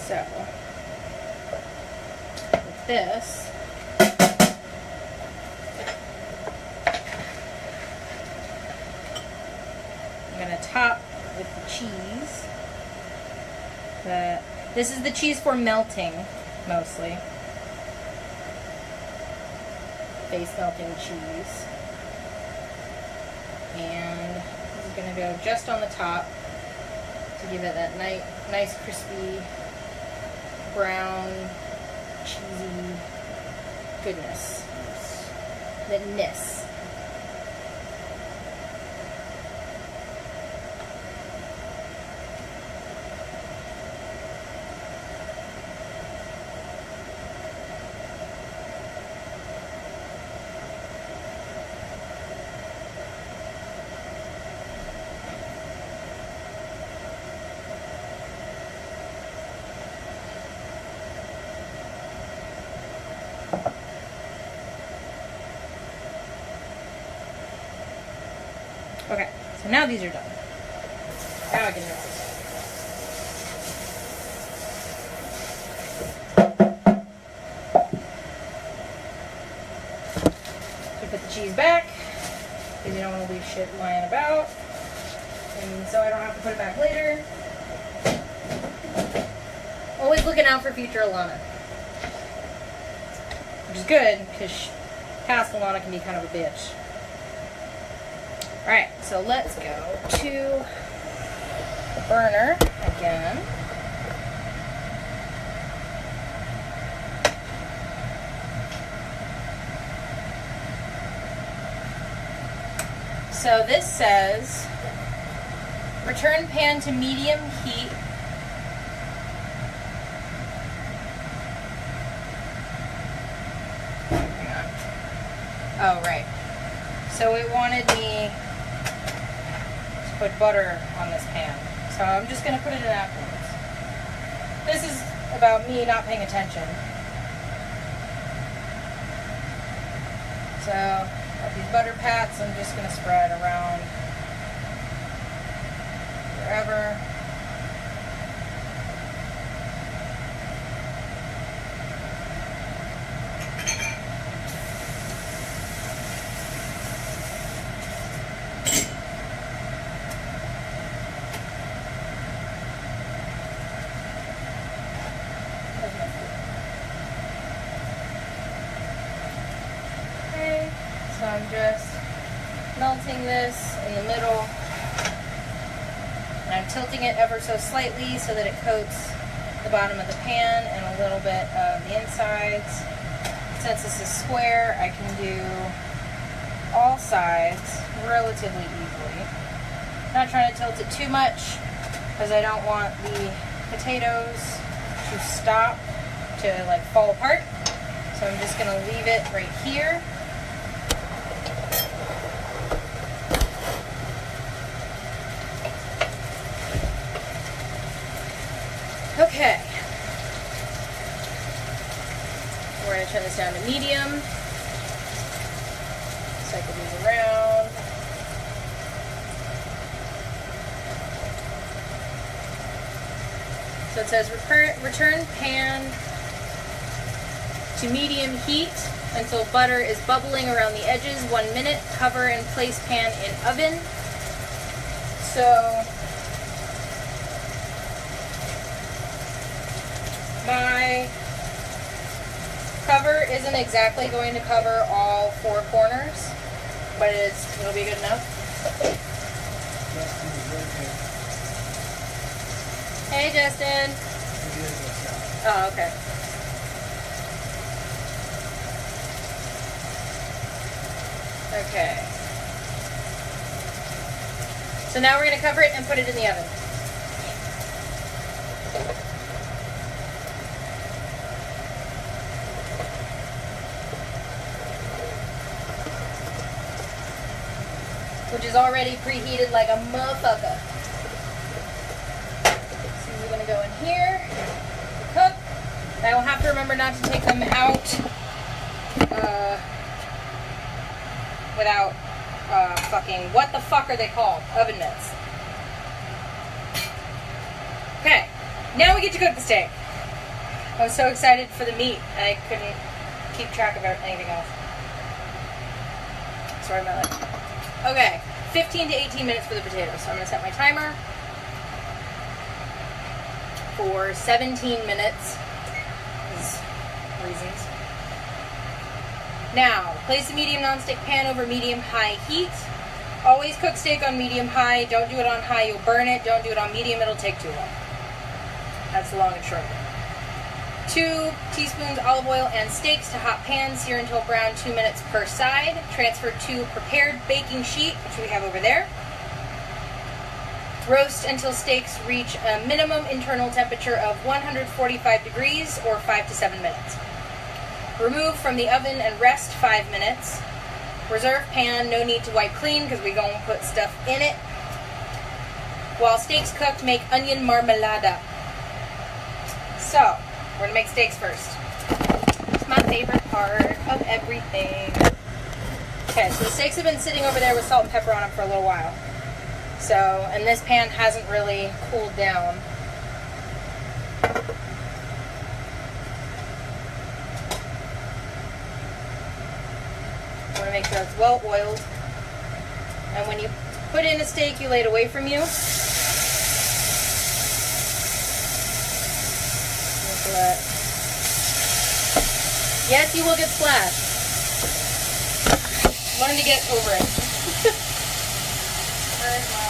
So, with this, I'm going to top with the cheese. This is the cheese for melting, mostly. Base melting cheese. And this is going to go just on the top to give it that nice crispy brown cheesy goodness. That ness. Okay, so now these are done. Now I can mix this. So put the cheese back, because you don't want to leave shit lying about. And so I don't have to put it back later. Always looking out for future Alana. Which is good, because past Alana can be kind of a bitch. Alright, so let's go to the burner again. So this says, return pan to medium heat. Oh, right. So it wanted me put butter on this pan. So I'm just going to put it in afterwards. This is about me not paying attention. So, got these butter pats, I'm just going to spread around wherever. So I'm just melting this in the middle And I'm tilting it ever so slightly so that it coats the bottom of the pan and a little bit of the insides. Since this is square, I can do all sides relatively easily. Not trying to tilt it too much because I don't want the potatoes to stop, to like fall apart. So I'm just going to leave it right here. Okay. We're going to turn this down to medium. Cycle these around. So it says return pan to medium heat until butter is bubbling around the edges. 1 minute. Cover and place pan in oven. So my cover isn't exactly going to cover all 4 corners, but it'll be good enough. Hey, Justin. Oh, okay. Okay. So now we're going to cover it and put it in the oven. Which is already preheated like a motherfucker. So we're going to go in here, cook. I will have to remember not to take them out without fucking, what the fuck are they called? Oven mitts. Okay, now we get to cook the steak. I was so excited for the meat, I couldn't keep track of anything else. Sorry about that. Okay, 15 to 18 minutes for the potatoes. So I'm going to set my timer for 17 minutes. Reasons. Now, place a medium nonstick pan over medium-high heat. Always cook steak on medium-high. Don't do it on high, you'll burn it. Don't do it on medium, it'll take too long. That's the long and short of it. 2 teaspoons olive oil and steaks to hot pan. Sear until brown, 2 minutes per side. Transfer to prepared baking sheet, which we have over there. Roast until steaks reach a minimum internal temperature of 145 degrees or 5 to 7 minutes. Remove from the oven and rest 5 minutes. Reserve pan, no need to wipe clean because we're going to put stuff in it. While steaks cook, make onion marmalada. So, we're going to make steaks first. It's my favorite part of everything. Okay, so the steaks have been sitting over there with salt and pepper on them for a little while. So, and this pan hasn't really cooled down. You want to make sure it's well oiled. And when you put in a steak, you lay it away from you. Yes, you will get splashed. Learn to get over it. Where's my...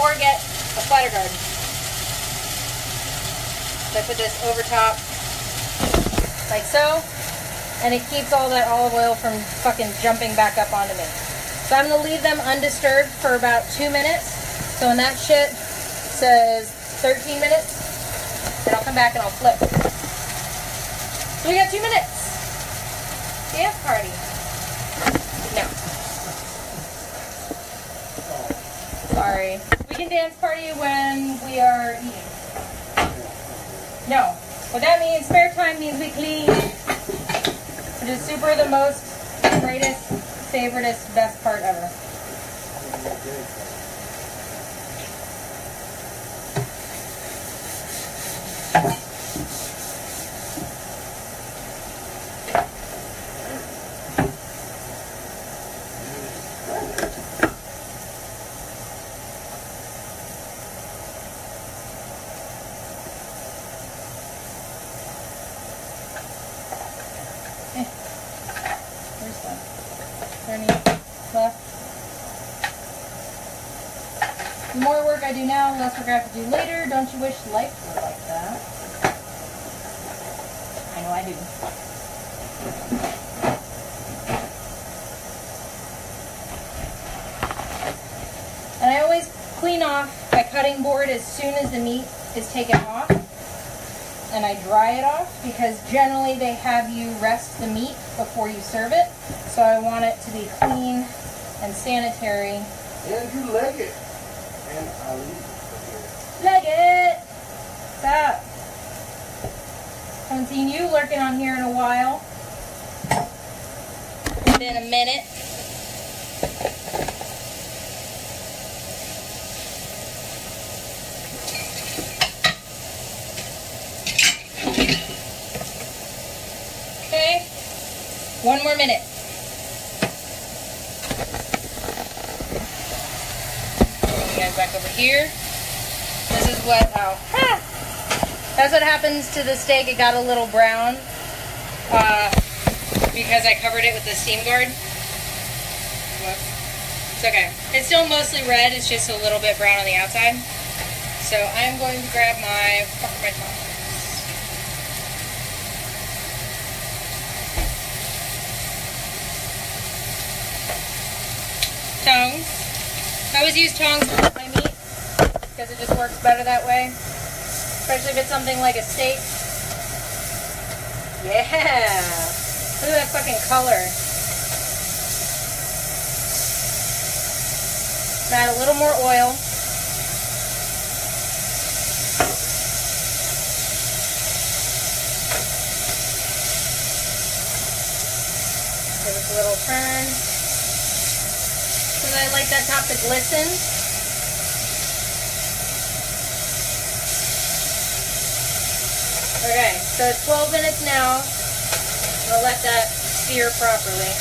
Or get a splatter guard. So I put this over top, like so, and it keeps all that olive oil from fucking jumping back up onto me. So I'm going to leave them undisturbed for about 2 minutes. So when that shit says 13 minutes, then I'll come back and I'll flip. So we got 2 minutes. Dance party. No. Sorry. We can dance party when we are eating. No. What that means, spare time means we clean. Which is super the most, greatest, favoritist, best part ever. I do now, less we're going to have to do later. Don't you wish life were like that? I know I do. And I always clean off my cutting board as soon as the meat is taken off. And I dry it off because generally they have you rest the meat before you serve it. So I want it to be clean and sanitary. And you leg it. And I'll leave it. Leg it! What's up? Haven't seen you lurking on here in a while. It's been a minute. Okay, 1 more minute. Bring you guys back over here. This is what, that's what happens to the steak. It got a little brown because I covered it with the steam guard. Whoops. It's okay. It's still mostly red. It's just a little bit brown on the outside. So I'm going to grab my tongs. Tongs. I always use tongs for my meat because it just works better that way. Especially if it's something like a steak. Yeah! Look at that fucking color. Add a little more oil. Give it a little turn. Because I like that top to glisten. Okay, so it's 12 minutes now. I'll let that sear properly.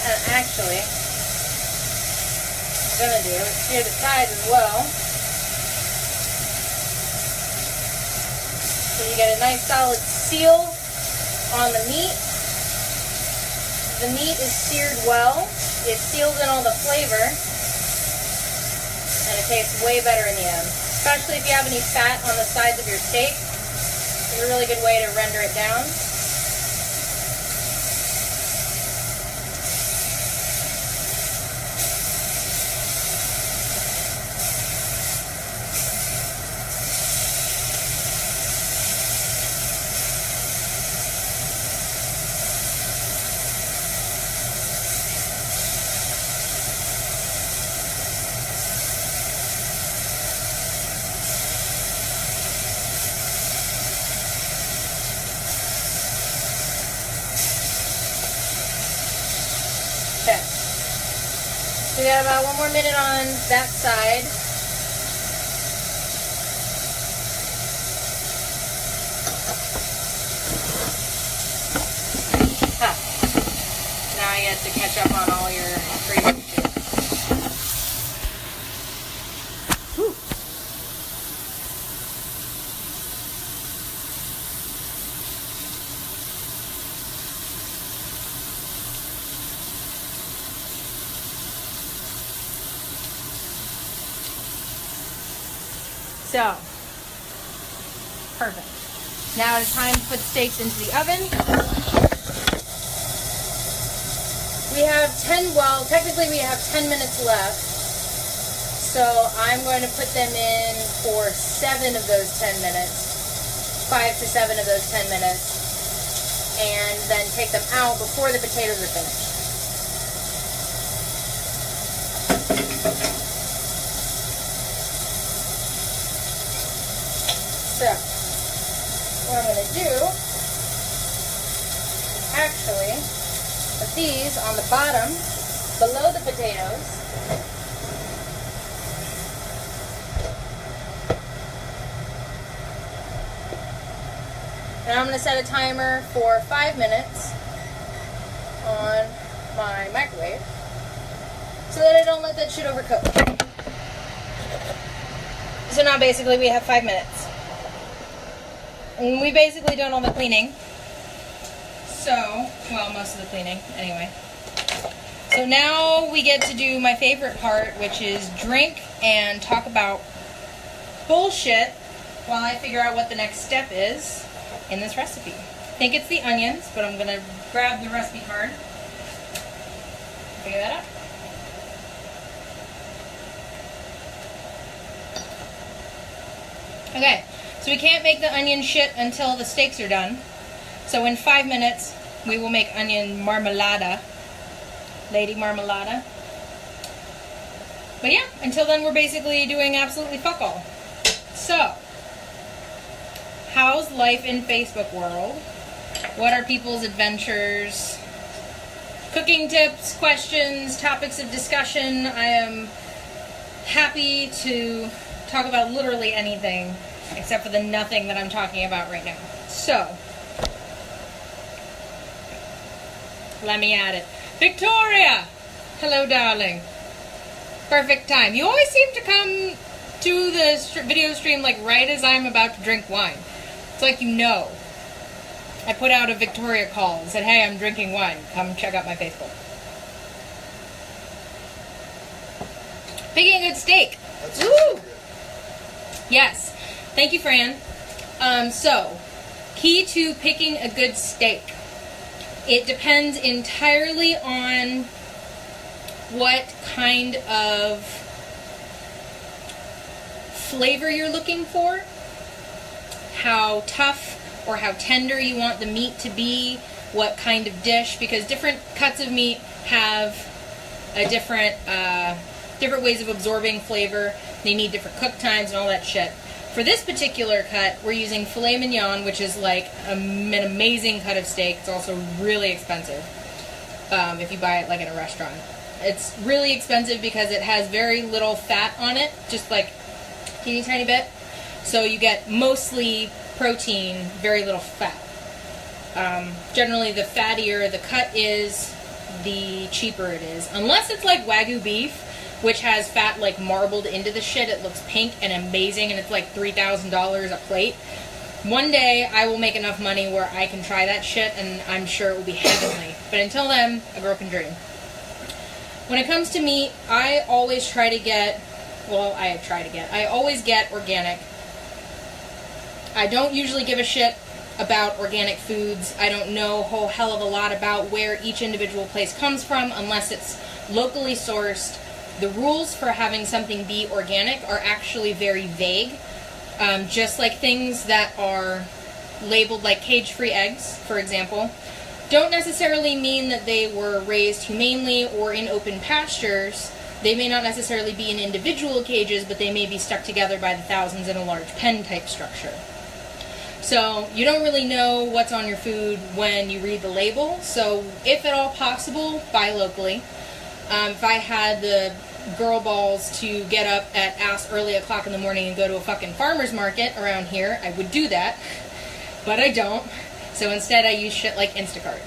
And actually, what I'm going to do is sear the sides as well. So you get a nice solid seal on the meat. The meat is seared well. It seals in all the flavor. And it tastes way better in the end. Especially if you have any fat on the sides of your steak. It's a really good way to render it down. Okay. So we got about 1 more minute on that side. Huh. Now you have to catch up on all your ingredients. Whew. So, perfect. Now it is time to put steaks into the oven. We have technically we have 10 minutes left. So I'm going to put them in for 7 of those 10 minutes. 5 to 7 of those 10 minutes. And then take them out before the potatoes are finished. So, what I'm going to do, actually, put these on the bottom, below the potatoes. And I'm going to set a timer for 5 minutes on my microwave so that I don't let that shit overcook. So now basically we have 5 minutes. And we basically done all the cleaning. So, well, most of the cleaning, anyway. So now we get to do my favorite part, which is drink and talk about bullshit while I figure out what the next step is in this recipe. I think it's the onions, but I'm gonna grab the recipe card. Figure that out. Okay, so we can't make the onion shit until the steaks are done. So in 5 minutes, we will make onion marmalada. Lady marmalada. But yeah, until then we're basically doing absolutely fuck all. So, how's life in Facebook world? What are people's adventures? Cooking tips, questions, topics of discussion. I am happy to talk about literally anything except for the nothing that I'm talking about right now. So, let me add it. Victoria! Hello, darling. Perfect time. You always seem to come to the video stream like right as I'm about to drink wine. It's like you know. I put out a Victoria call and said, hey, I'm drinking wine. Come check out my Facebook. Picking a good steak. That's Woo! Yes. Thank you, Fran. So, key to picking a good steak. It depends entirely on what kind of flavor you're looking for, how tough or how tender you want the meat to be, what kind of dish, because different cuts of meat have a different ways of absorbing flavor. They need different cook times and all that shit. For this particular cut, we're using Filet Mignon, which is like an amazing cut of steak. It's also really expensive if you buy it like in a restaurant. It's really expensive because it has very little fat on it, just like a teeny tiny bit. So you get mostly protein, very little fat. Generally, the fattier the cut is, the cheaper it is. Unless it's like Wagyu beef, which has fat like marbled into the shit. It looks pink and amazing, and it's like $3,000 a plate. One day I will make enough money where I can try that shit, and I'm sure it will be heavenly. But until then, a broken dream. When it comes to meat, I always try to get, I always get organic. I don't usually give a shit about organic foods. I don't know a whole hell of a lot about where each individual place comes from unless it's locally sourced. The rules for having something be organic are actually very vague. Just like things that are labeled like cage-free eggs, for example, don't necessarily mean that they were raised humanely or in open pastures. They may not necessarily be in individual cages, but they may be stuck together by the thousands in a large pen type structure. So you don't really know what's on your food when you read the label. So if at all possible, buy locally. If I had the girl balls to get up at ass early o'clock in the morning and go to a fucking farmer's market around here, I would do that. But I don't. So instead I use shit like Instacart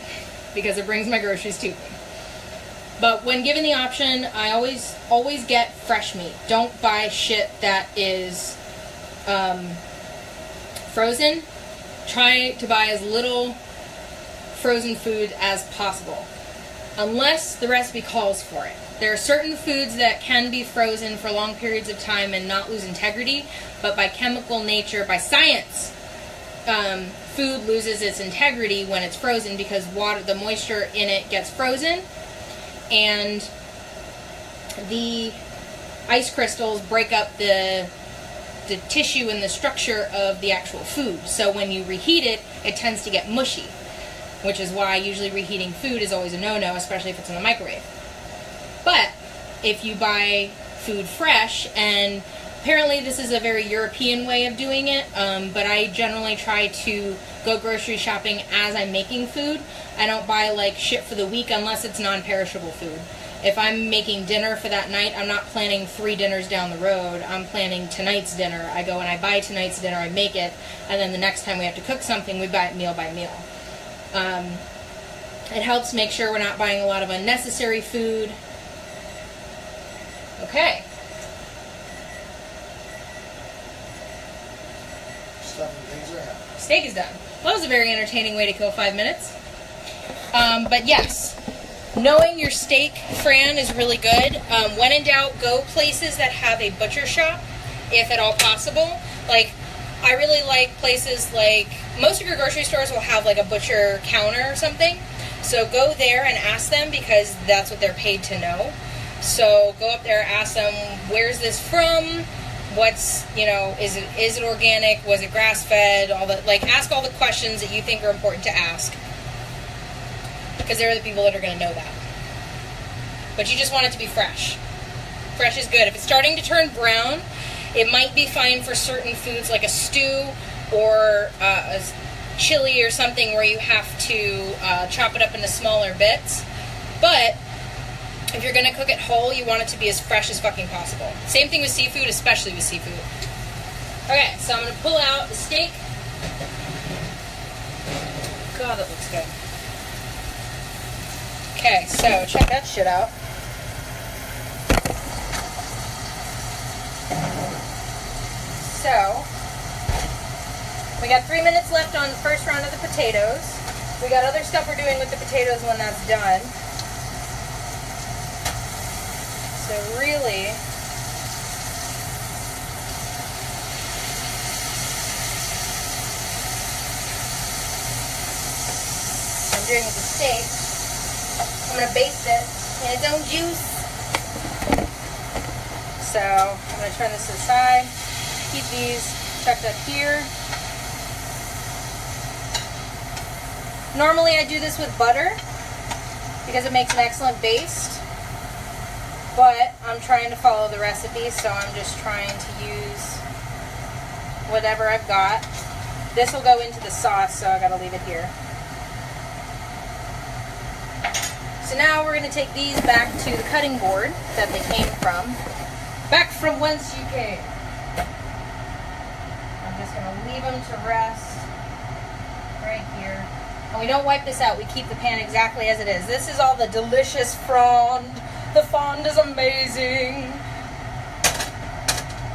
because it brings my groceries to me. But when given the option, I always get fresh meat. Don't buy shit that is frozen. Try to buy as little frozen food as possible, unless the recipe calls for it. There are certain foods that can be frozen for long periods of time and not lose integrity, but by chemical nature, by science, food loses its integrity when it's frozen because the moisture in it gets frozen, and the ice crystals break up the tissue and the structure of the actual food. So when you reheat it, it tends to get mushy, which is why usually reheating food is always a no-no, especially if it's in the microwave. But if you buy food fresh, and apparently this is a very European way of doing it, but I generally try to go grocery shopping as I'm making food. I don't buy like shit for the week unless it's non-perishable food. If I'm making dinner for that night, I'm not planning 3 dinners down the road. I'm planning tonight's dinner. I go and I buy tonight's dinner, I make it, and then the next time we have to cook something, we buy it meal by meal. It helps make sure we're not buying a lot of unnecessary food. Okay. Stuff and things are happening. Steak is done. Well, that was a very entertaining way to kill 5 minutes. But yes, knowing your steak, Fran, is really good. When in doubt, go places that have a butcher shop, if at all possible. Like, I really like places like, most of your grocery stores will have like a butcher counter or something. So go there and ask them, because that's what they're paid to know. So go up there, ask them, where's this from? What's, you know, is it organic? Was it grass-fed? All the, like, ask all the questions that you think are important to ask, because they're the people that are going to know that. But you just want it to be fresh. Fresh is good. If it's starting to turn brown, it might be fine for certain foods like a stew or a chili or something where you have to chop it up into smaller bits. But if you're going to cook it whole, you want it to be as fresh as fucking possible. Same thing with seafood, especially with seafood. Okay, so I'm going to pull out the steak. God, that looks good. Okay, so check that shit out. So, we got 3 minutes left on the first round of the potatoes. We got other stuff we're doing with the potatoes when that's done. So really, I'm doing with the steak, I'm going to baste it in its own juice. So I'm going to turn this to the side, keep these tucked up here. Normally I do this with butter because it makes an excellent baste, but I'm trying to follow the recipe, so I'm just trying to use whatever I've got. This will go into the sauce, so I gotta leave it here. So now we're gonna take these back to the cutting board that they came from. Back from whence you came. I'm just gonna leave them to rest right here. And we don't wipe this out, we keep the pan exactly as it is. This is all the delicious fond. The fond is amazing.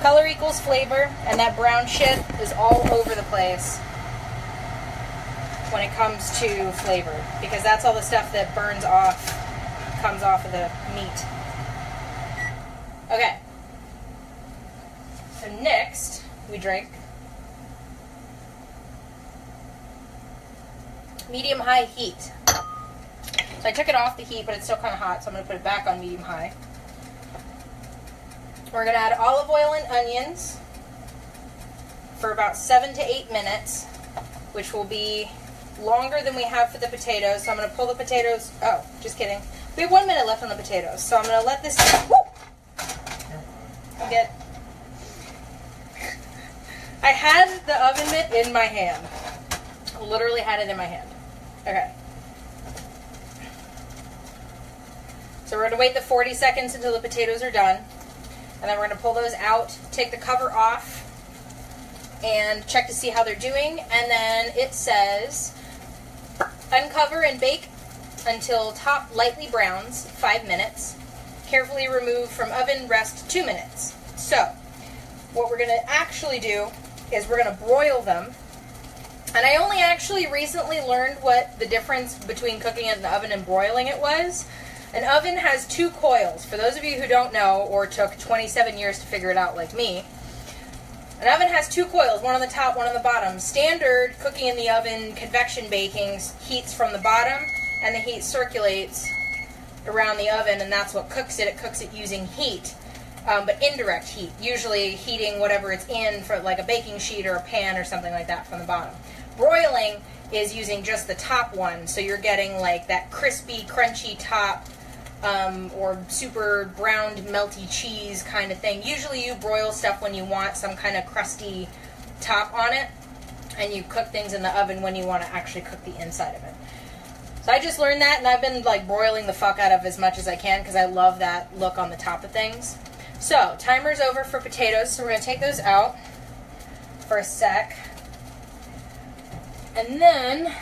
Color equals flavor, and that brown shit is all over the place when it comes to flavor, because that's all the stuff that burns off, comes off of the meat. Okay. So next, we drink medium-high heat. So I took it off the heat, but it's still kind of hot, so I'm going to put it back on medium-high. We're going to add olive oil and onions for about 7 to 8 minutes, which will be longer than we have for the potatoes. So I'm going to pull the potatoes. Oh, just kidding. We have 1 minute left on the potatoes, so I'm going to let this get. I had the oven mitt in my hand. I literally had it in my hand. Okay. So we're going to wait the 40 seconds until the potatoes are done. And then we're going to pull those out, take the cover off, and check to see how they're doing. And then it says, uncover and bake until top lightly browns, 5 minutes. Carefully remove from oven, rest 2 minutes. So, what we're going to actually do is we're going to broil them. And I only actually recently learned what the difference between cooking it in the oven and broiling it was. An oven has 2 coils. For those of you who don't know, or took 27 years to figure it out like me, an oven has 2 coils, one on the top, one on the bottom. Standard cooking in the oven, convection baking, heats from the bottom, and the heat circulates around the oven, and that's what cooks it. It cooks it using heat, but indirect heat, usually heating whatever it's in for like a baking sheet or a pan or something like that from the bottom. Broiling is using just the top one, so you're getting like that crispy, crunchy top, or super browned, melty cheese kind of thing. Usually you broil stuff when you want some kind of crusty top on it, and you cook things in the oven when you want to actually cook the inside of it. So I just learned that, and I've been like broiling the fuck out of as much as I can because I love that look on the top of things. So, timer's over for potatoes, so we're going to take those out for a sec. And then,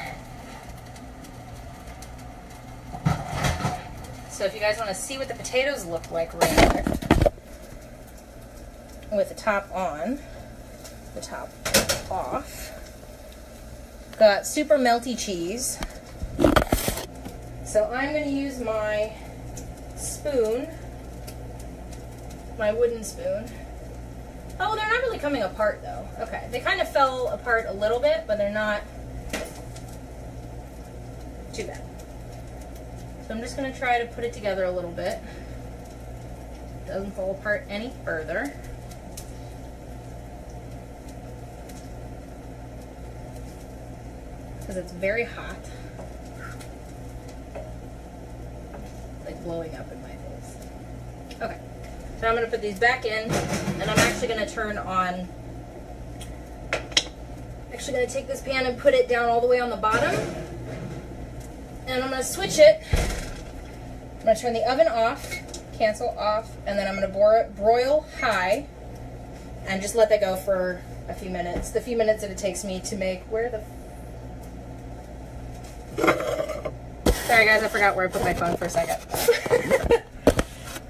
so if you guys want to see what the potatoes look like right quick, with the top on, the top off, got super melty cheese. So I'm going to use my spoon, my wooden spoon. Oh, they're not really coming apart though. Okay, they kind of fell apart a little bit, but they're not too bad. So I'm just going to try to put it together a little bit. Doesn't fall apart any further. Because it's very hot. Like blowing up in my face. Okay, so I'm going to put these back in, and I'm actually going to turn on, actually going to take this pan and put it down all the way on the bottom, and I'm going to switch it. I'm going to turn the oven off, cancel off, and then I'm going to broil high, and just let that go for a few minutes. The few minutes that it takes me to make, where the... Sorry guys, I forgot where I put my phone for a second.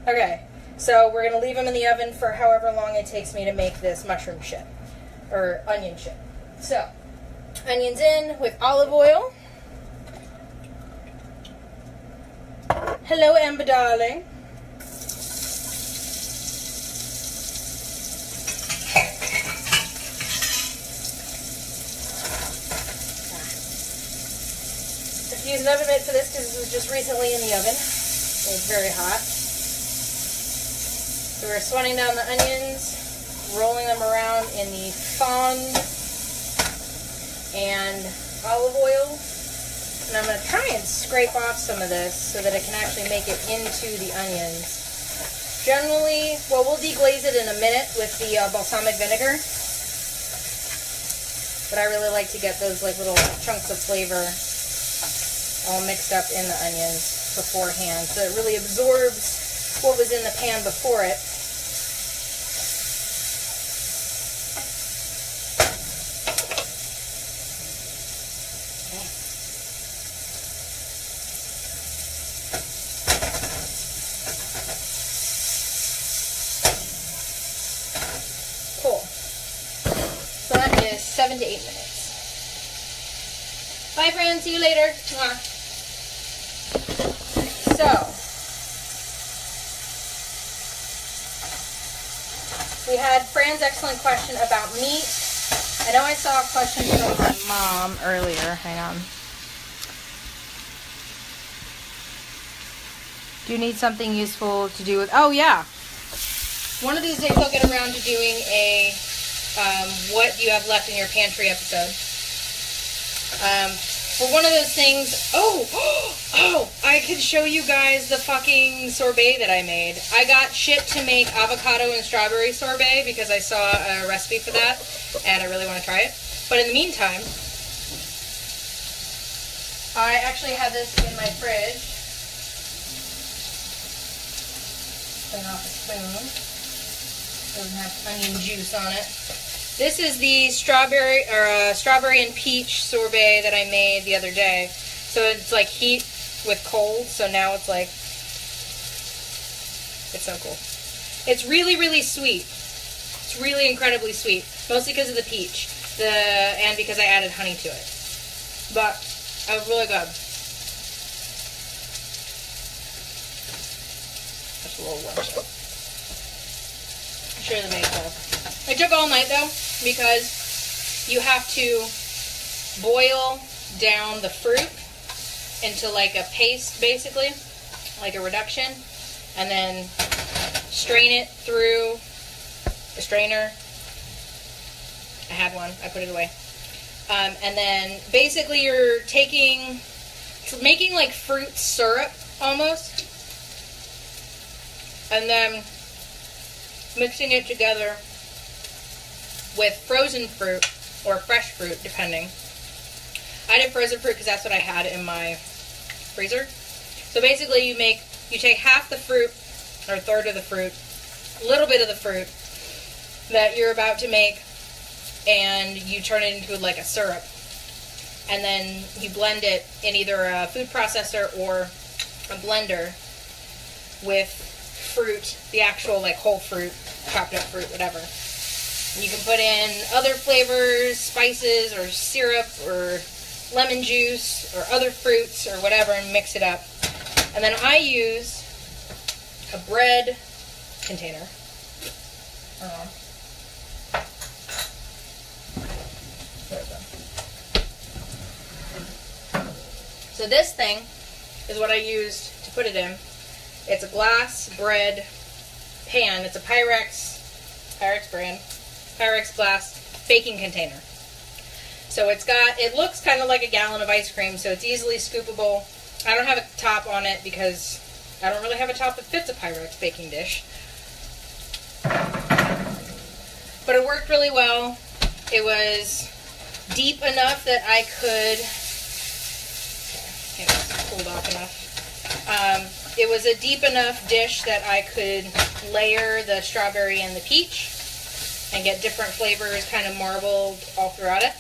Okay, so we're going to leave them in the oven for however long it takes me to make this mushroom chip, or onion chip. So, onions in with olive oil. Hello, Amber darling. Use an oven mitt for this because this was just recently in the oven. It was very hot. So we're sweating down the onions, rolling them around in the fond and olive oil. And I'm going to try and scrape off some of this so that it can actually make it into the onions. Generally, well, we'll deglaze it in a minute with the balsamic vinegar. But I really like to get those like little chunks of flavor all mixed up in the onions beforehand, so it really absorbs what was in the pan before it. Cool. So that is 7 to 8 minutes. Bye friends, see you later. Mwah. So, we had Fran's excellent question about meat. I know I saw a question from my mom earlier. Hang on. Do you need something useful to do with... Oh, yeah. One of these days I'll get around to doing a what do you have left in your pantry episode. For one of those things, I could show you guys the fucking sorbet that I made. I got shit to make avocado and strawberry sorbet because I saw a recipe for that, and I really want to try it. But in the meantime, I actually have this in my fridge. Turn off the spoon. Doesn't have onion juice on it. This is the strawberry and peach sorbet that I made the other day. So it's like heat with cold, so now it's like, it's so cool. It's really, really sweet. It's really incredibly sweet, mostly because of the peach, and because I added honey to it. But it was really good. That's a little warm. I'm sure the make though. It took all night though, because you have to boil down the fruit into like a paste, basically, like a reduction, and then strain it through a strainer. I had one, I put it away. And then basically you're making like fruit syrup almost, and then mixing it together with frozen fruit or fresh fruit, depending. I did frozen fruit because that's what I had in my freezer. So basically you take half the fruit, or a third of the fruit, a little bit of the fruit that you're about to make, and you turn it into like a syrup. And then you blend it in either a food processor or a blender with fruit, the actual like whole fruit, chopped up fruit, whatever. And you can put in other flavors, spices, or syrup, or lemon juice or other fruits or whatever and mix it up. And then I use a bread container. Hold on. There we go. So this thing is what I used to put it in. It's a glass bread pan. It's a Pyrex brand, Pyrex glass baking container. So it looks kind of like a gallon of ice cream, so it's easily scoopable. I don't have a top on it because I don't really have a top that fits a Pyrex baking dish. But it worked really well. It was deep enough that I could... Okay, it's cooled off enough. It was a deep enough dish that I could layer the strawberry and the peach and get different flavors kind of marbled all throughout it.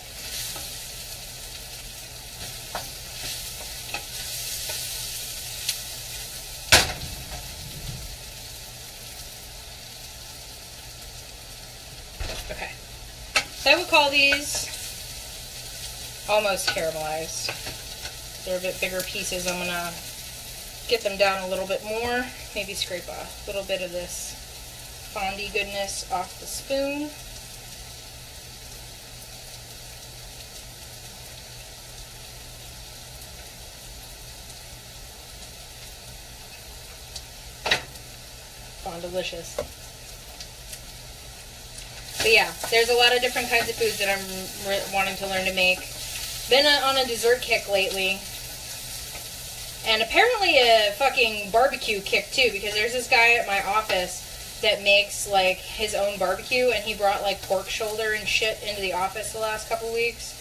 Okay, so I would call these almost caramelized. They're a bit bigger pieces. I'm gonna get them down a little bit more, maybe scrape a little bit of this fondue goodness off the spoon. Delicious. But yeah, there's a lot of different kinds of foods that I'm wanting to learn to make. Been on a dessert kick lately. And apparently a fucking barbecue kick too, because there's this guy at my office that makes like his own barbecue, and he brought like pork shoulder and shit into the office the last couple weeks.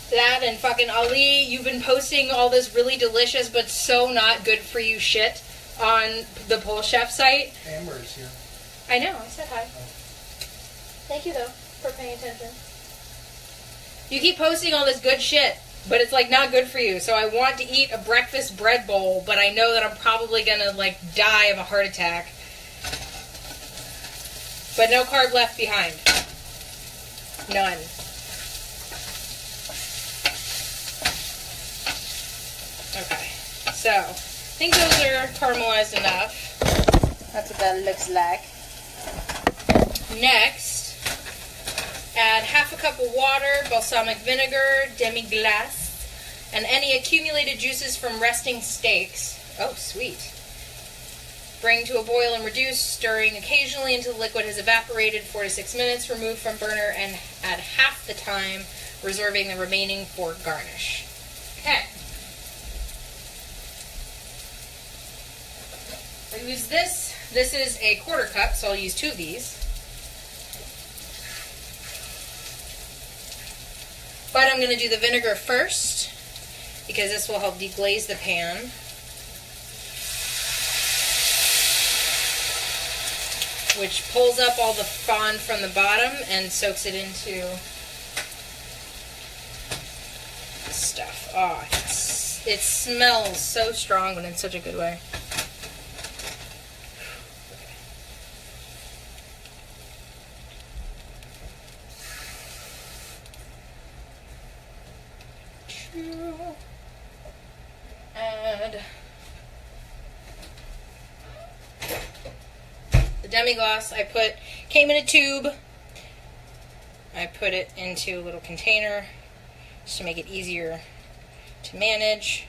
That and fucking Ali, you've been posting all this really delicious but so not good for you shit on the PoleChef site. Amber is here. I know, I said hi. Oh. Thank you though for paying attention. You keep posting all this good shit, but it's like not good for you. So I want to eat a breakfast bread bowl, but I know that I'm probably gonna like die of a heart attack. But no carb left behind. None. Okay, so I think those are caramelized enough. That's what that looks like. Next, add half a cup of water, balsamic vinegar, demi-glace, and any accumulated juices from resting steaks. Oh, sweet. Bring to a boil and reduce, stirring occasionally until the liquid has evaporated. 4 to 6 minutes. Remove from burner and add half the time, reserving the remaining for garnish. Okay. I use this. This is a 1/4 cup, so I'll use 2 of these. But I'm going to do the vinegar first, because this will help deglaze the pan. Which pulls up all the fond from the bottom and soaks it into the stuff. Oh, it smells so strong, but in such a good way. Add the demi-glace. Came in a tube. I put it into a little container just to make it easier to manage.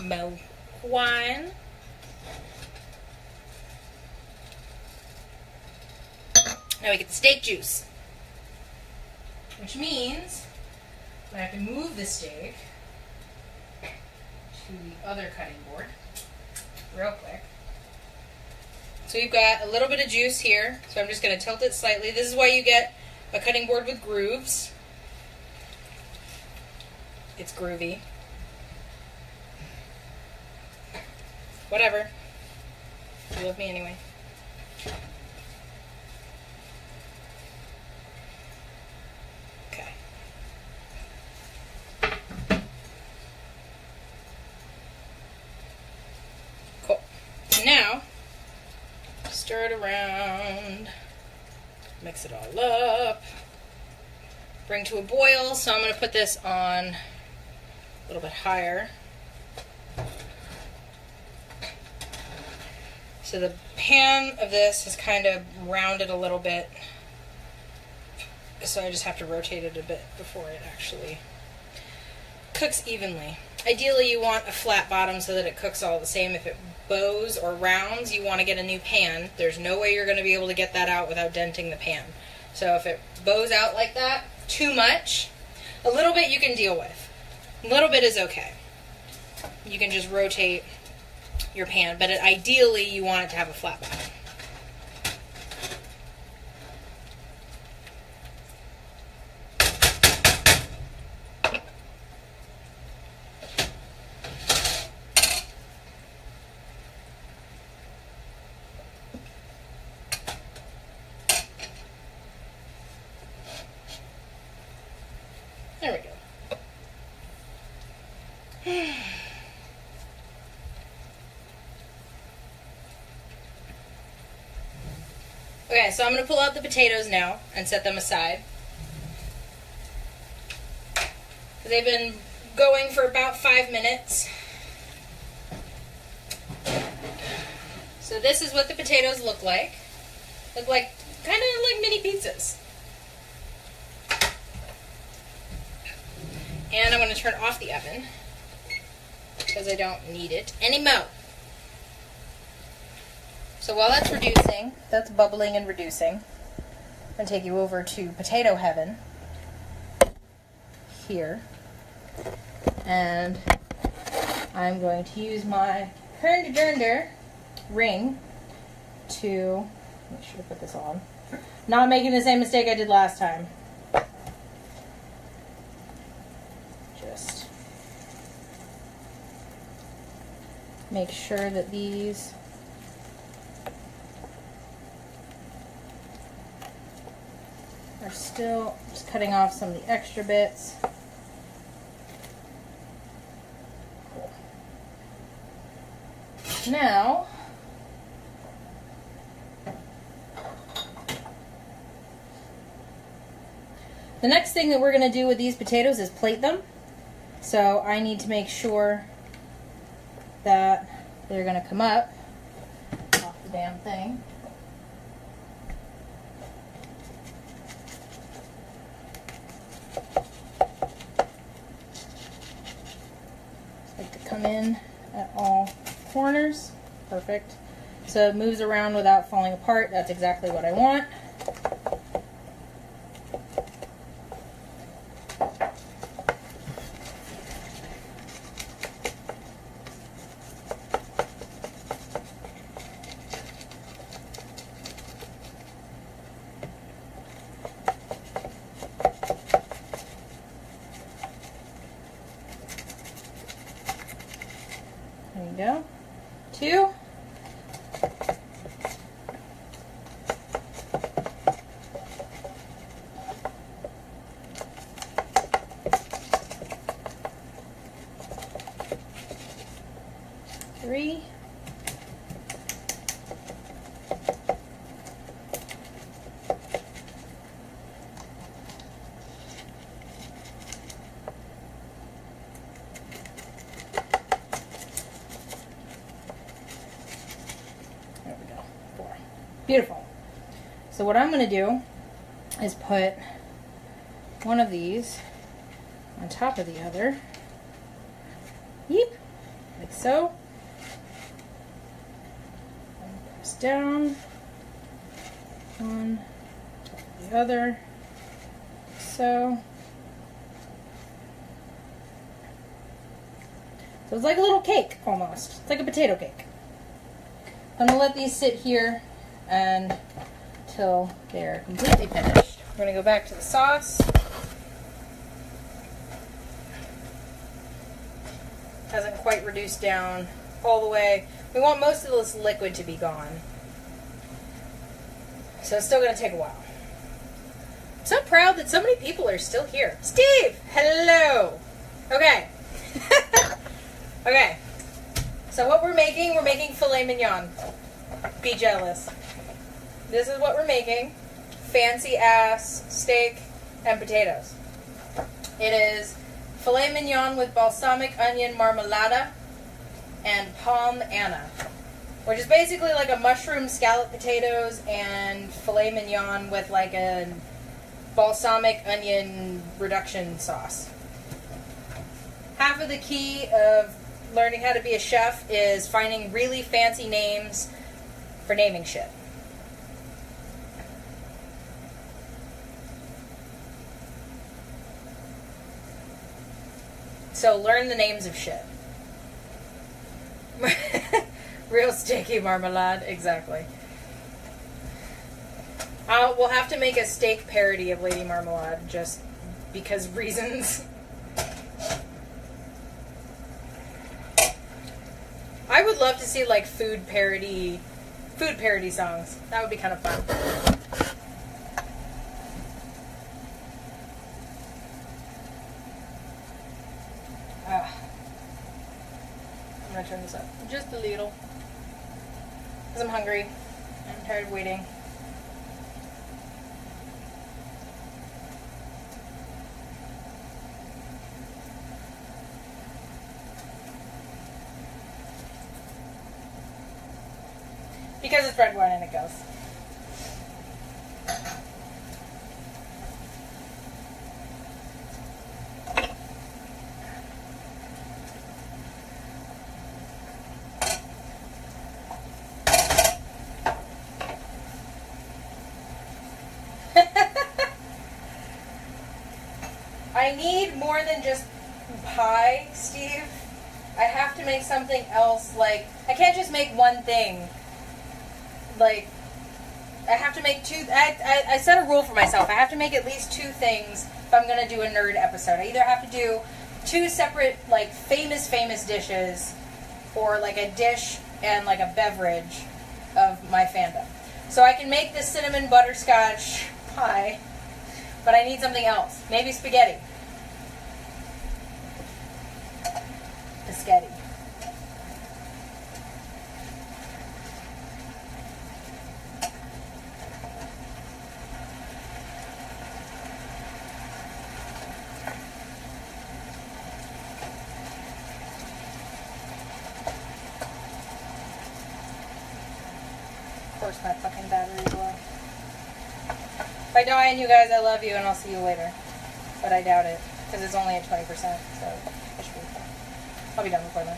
Mo wine. Now we get the steak juice, which means I have to move the steak to the other cutting board real quick. So you've got a little bit of juice here, so I'm just going to tilt it slightly. This is why you get a cutting board with grooves. It's groovy. Whatever. You love me anyway. Okay. Stir it around. Mix it all up. Bring to a boil. So I'm going to put this on a little bit higher. So the pan of this is kind of rounded a little bit. So I just have to rotate it a bit before it actually cooks evenly. Ideally, you want a flat bottom so that it cooks all the same. If it bows or rounds, you want to get a new pan. There's no way you're going to be able to get that out without denting the pan. So if it bows out like that, too much, a little bit you can deal with. A little bit is okay. You can just rotate your pan, but ideally you want it to have a flat bottom. There we go. Okay, so I'm going to pull out the potatoes now and set them aside. They've been going for about 5 minutes. So this is what the potatoes look like. Look like, kind of like mini pizzas. And I'm going to turn off the oven because I don't need it anymore. So while that's reducing, that's bubbling and reducing, I'm going to take you over to potato heaven here. And I'm going to use my Herndgernder ring to make sure to put this on. Not making the same mistake I did last time. Just make sure that these are still, just cutting off some of the extra bits. Cool. Now, the next thing that we're going to do with these potatoes is plate them. So I need to make sure that they're going to come up off the damn thing. Like to come in at all corners. Perfect. So it moves around without falling apart. That's exactly what I want. There you go. 2. Three. There we go. 4. Beautiful. So what I'm going to do is put one of these on top of the other. Yeep. Like so. And press down. One, top of the other. So. So it's like a little cake, almost. It's like a potato cake. I'm going to let these sit here until they're completely finished. We're going to go back to the sauce. Hasn't quite reduced down all the way. We want most of this liquid to be gone. So it's still going to take a while. I'm so proud that so many people are still here. Steve! Hello! Okay. Okay. So what we're making filet mignon. Be jealous. this is what we're making. Fancy ass steak and potatoes. It is filet mignon with balsamic onion marmalada and pommes, which is basically like a mushroom scallop potatoes and filet mignon with like a balsamic onion reduction sauce. Half of the key of learning how to be a chef is finding really fancy names for naming shit. So learn the names of shit. Real sticky marmalade, exactly. We'll have to make a steak parody of Lady Marmalade just because reasons. I would love to see like food parody songs. That would be kind of fun. I'm gonna turn this up just a little because I'm hungry. I'm tired of waiting. Because it's red wine and it goes. I need more than just pie, Steve. I have to make something else. Like, I can't just make one thing. Like, I have to make two. I set a rule for myself. I have to make at least two things if I'm going to do a nerd episode. I either have to do two separate, like, famous dishes, or, like, a dish and, like, a beverage of my fandom. So I can make this cinnamon butterscotch pie, but I need something else. Maybe spaghetti. Biscotti. Of course my fucking battery is low. If I die and you guys, I love you and I'll see you later. But I doubt it, because it's only at 20%, so I should be fine. I'll be done before then.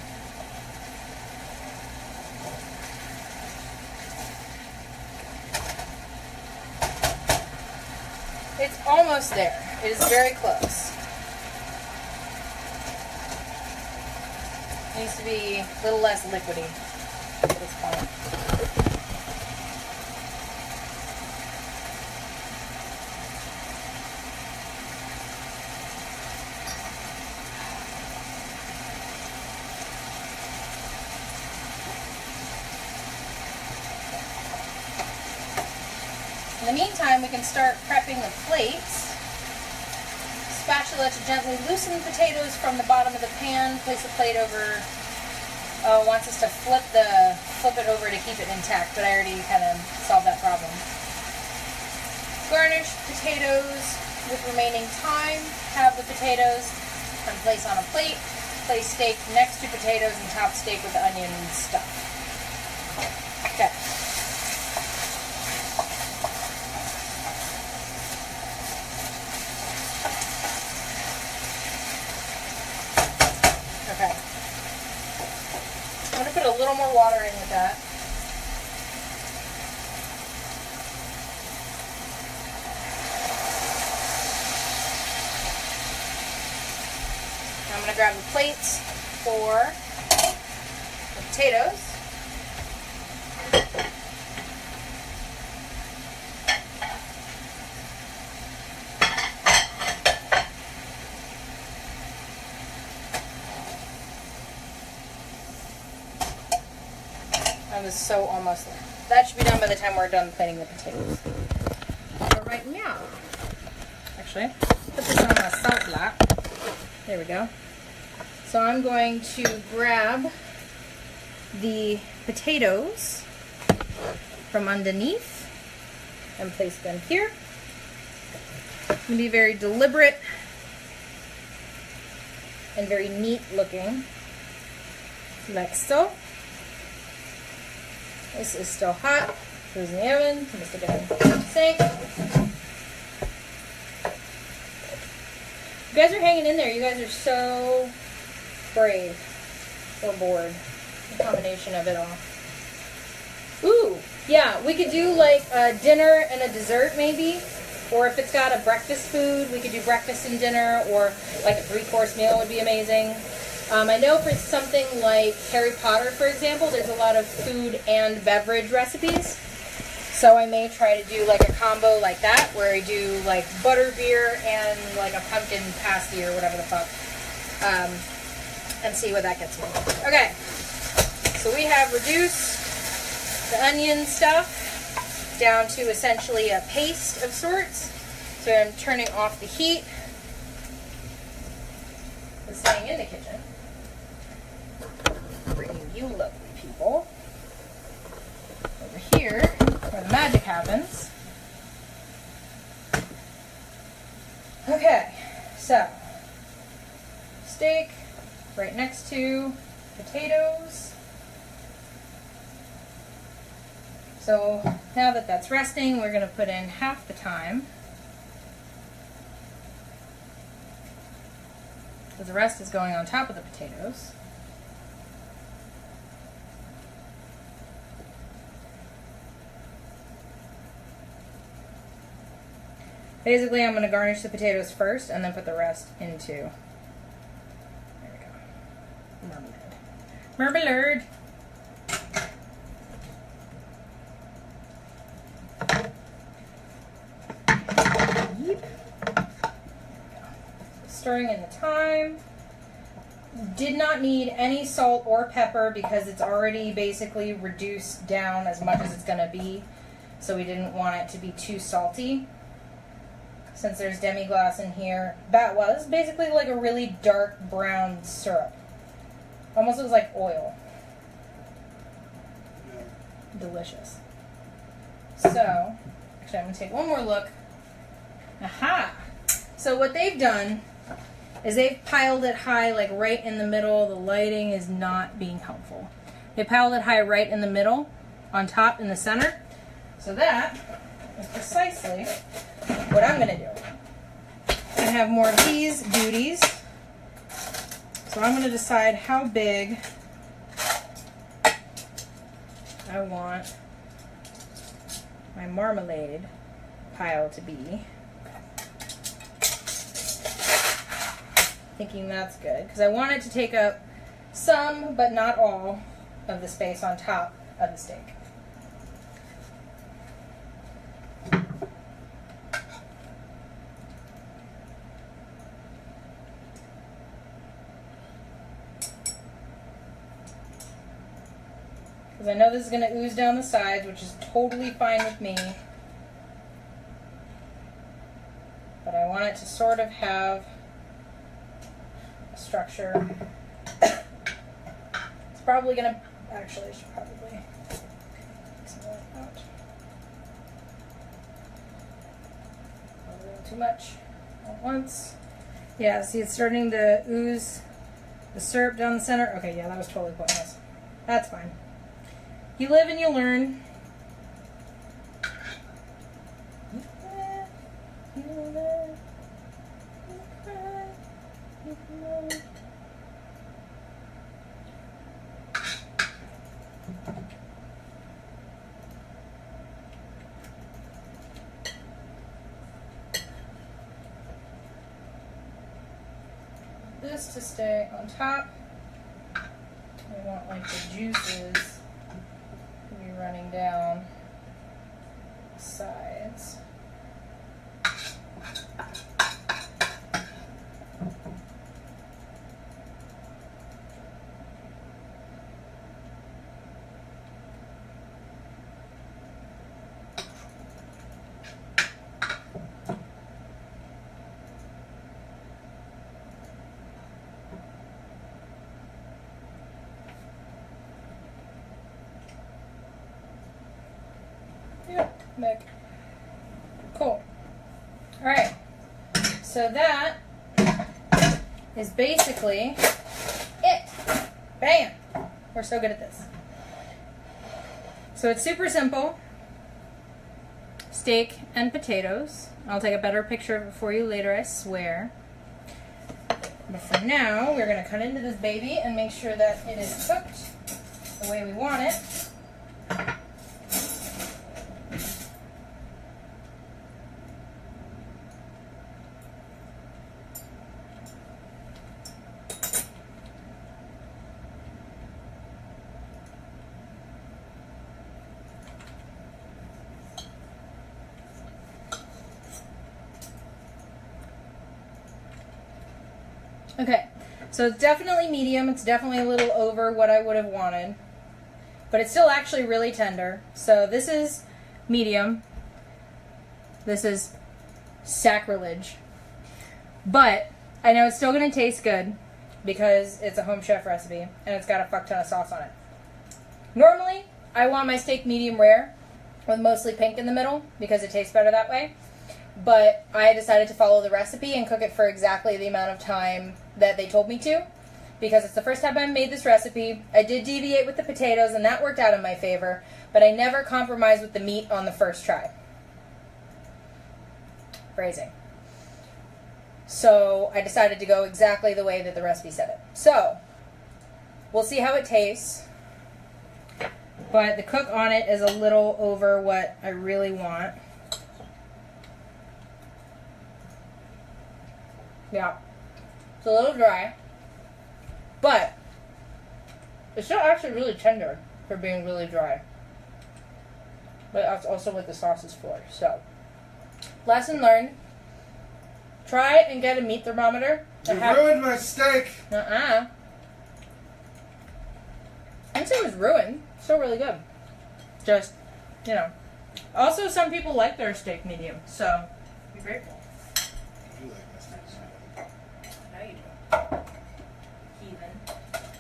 It's almost there. It is very close. It needs to be a little less liquidy at this point. In the meantime, we can start prepping the plates. Spatula to gently loosen the potatoes from the bottom of the pan. Place the plate over. Oh, it wants us to flip it over to keep it intact, but I already kind of solved that problem. Garnish potatoes with remaining thyme. Have the potatoes and place on a plate. Place steak next to potatoes and top steak with the onion and stuff. Okay. Okay. I'm going to put a little more water in with that. I'm going to grab the plates for the potatoes. I was so almost there. That should be done by the time we're done plating the potatoes. So right now, actually, put this on a salt block. There we go. So I'm going to grab the potatoes from underneath and place them here. I'm going to be very deliberate and very neat looking, like so. This is still hot. Goes in the oven. I'm going to stick it in the sink. You guys are hanging in there. You guys are so brave or bored. The combination of it all. Ooh, yeah, we could do like a dinner and a dessert maybe. Or if it's got a breakfast food, we could do breakfast and dinner, or like a 3-course meal would be amazing. I know for something like Harry Potter, for example, there's a lot of food and beverage recipes. So I may try to do like a combo like that, where I do like butterbeer and like a pumpkin pasty or whatever the fuck. And see what that gets me. Okay, so we have reduced the onion stuff down to essentially a paste of sorts. So I'm turning off the heat. It's staying in the kitchen. Bringing you lovely people over here where the magic happens. Okay, so steak right next to potatoes. So now that that's resting, we're going to put in half the thyme, because the rest is going on top of the potatoes. Basically, I'm going to garnish the potatoes first and then put the rest into, there we go, marmalade. Marmalade! Stirring in the thyme. Did not need any salt or pepper because it's already basically reduced down as much as it's going to be. So we didn't want it to be too salty. Since there's demi-glace in here. That was basically like a really dark brown syrup. Almost looks like oil. Delicious. So, actually I'm going to take one more look. Aha! So what they've done is they've piled it high, like right in the middle. The lighting is not being helpful. They piled it high right in the middle, on top in the center. So that is precisely what I'm going to do. I have more of these beauties. So I'm going to decide how big I want my marmalade pile to be. Thinking that's good, because I want it to take up some, but not all, of the space on top of the steak. Because I know this is going to ooze down the sides, which is totally fine with me. But I want it to sort of have structure. It's probably gonna, actually I should probably take some of that out. A little too much all at once. Yeah, see it's starting to ooze the syrup down the center. Okay, yeah, that was totally pointless. That's fine. You live and you learn. This to stay on top. I want like the juices to be running down the sides. Yep, back. Alright, so that is basically it. Bam! We're so good at this. So it's super simple. Steak and potatoes. I'll take a better picture of it for you later, I swear. But for now, we're going to cut into this baby and make sure that it is cooked the way we want it. Okay, so it's definitely medium. It's definitely a little over what I would have wanted. But it's still actually really tender. So this is medium. This is sacrilege. But I know it's still going to taste good because it's a home chef recipe and it's got a fuck ton of sauce on it. Normally, I want my steak medium rare with mostly pink in the middle because it tastes better that way. But I decided to follow the recipe and cook it for exactly the amount of time that they told me to, because it's the first time I made this recipe. I did deviate with the potatoes, and that worked out in my favor, but I never compromised with the meat on the first try. Phrasing. So I decided to go exactly the way that the recipe said it. So we'll see how it tastes, but the cook on it is a little over what I really want. Yeah, it's a little dry, but it's still actually really tender for being really dry. But that's also what the sauce is for. So, lesson learned. Try and get a meat thermometer. You ruined my steak. I didn't say it was ruined. It's still really good. Just, you know. Also, some people like their steak medium, so be grateful. You like my steak. No, you don't. Heathen.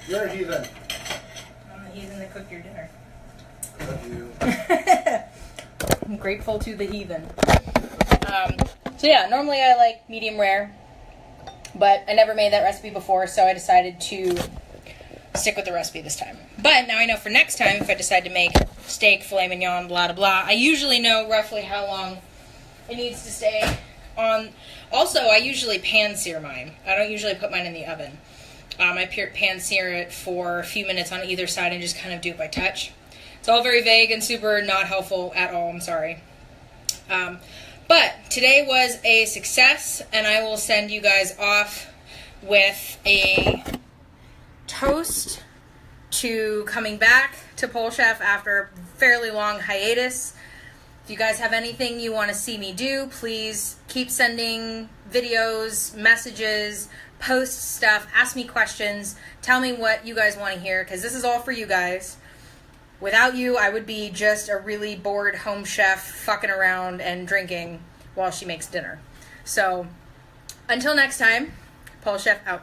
You're a heathen. I'm the heathen that cooked your dinner. Love you. I'm grateful to the heathen. So yeah, normally I like medium rare, but I never made that recipe before, so I decided to stick with the recipe this time. But now I know for next time, if I decide to make steak, filet mignon, blah, blah, blah, I usually know roughly how long it needs to stay on. Also, I usually pan sear mine. I don't usually put mine in the oven. I pan sear it for a few minutes on either side and just kind of do it by touch. It's all very vague and super not helpful at all. I'm sorry. But today was a success, and I will send you guys off with a toast to coming back to PoleChef after a fairly long hiatus. If you guys have anything you want to see me do, please keep sending videos, messages, post stuff, ask me questions, tell me what you guys want to hear, because this is all for you guys. Without you, I would be just a really bored home chef fucking around and drinking while she makes dinner. So, until next time, PoleChef out.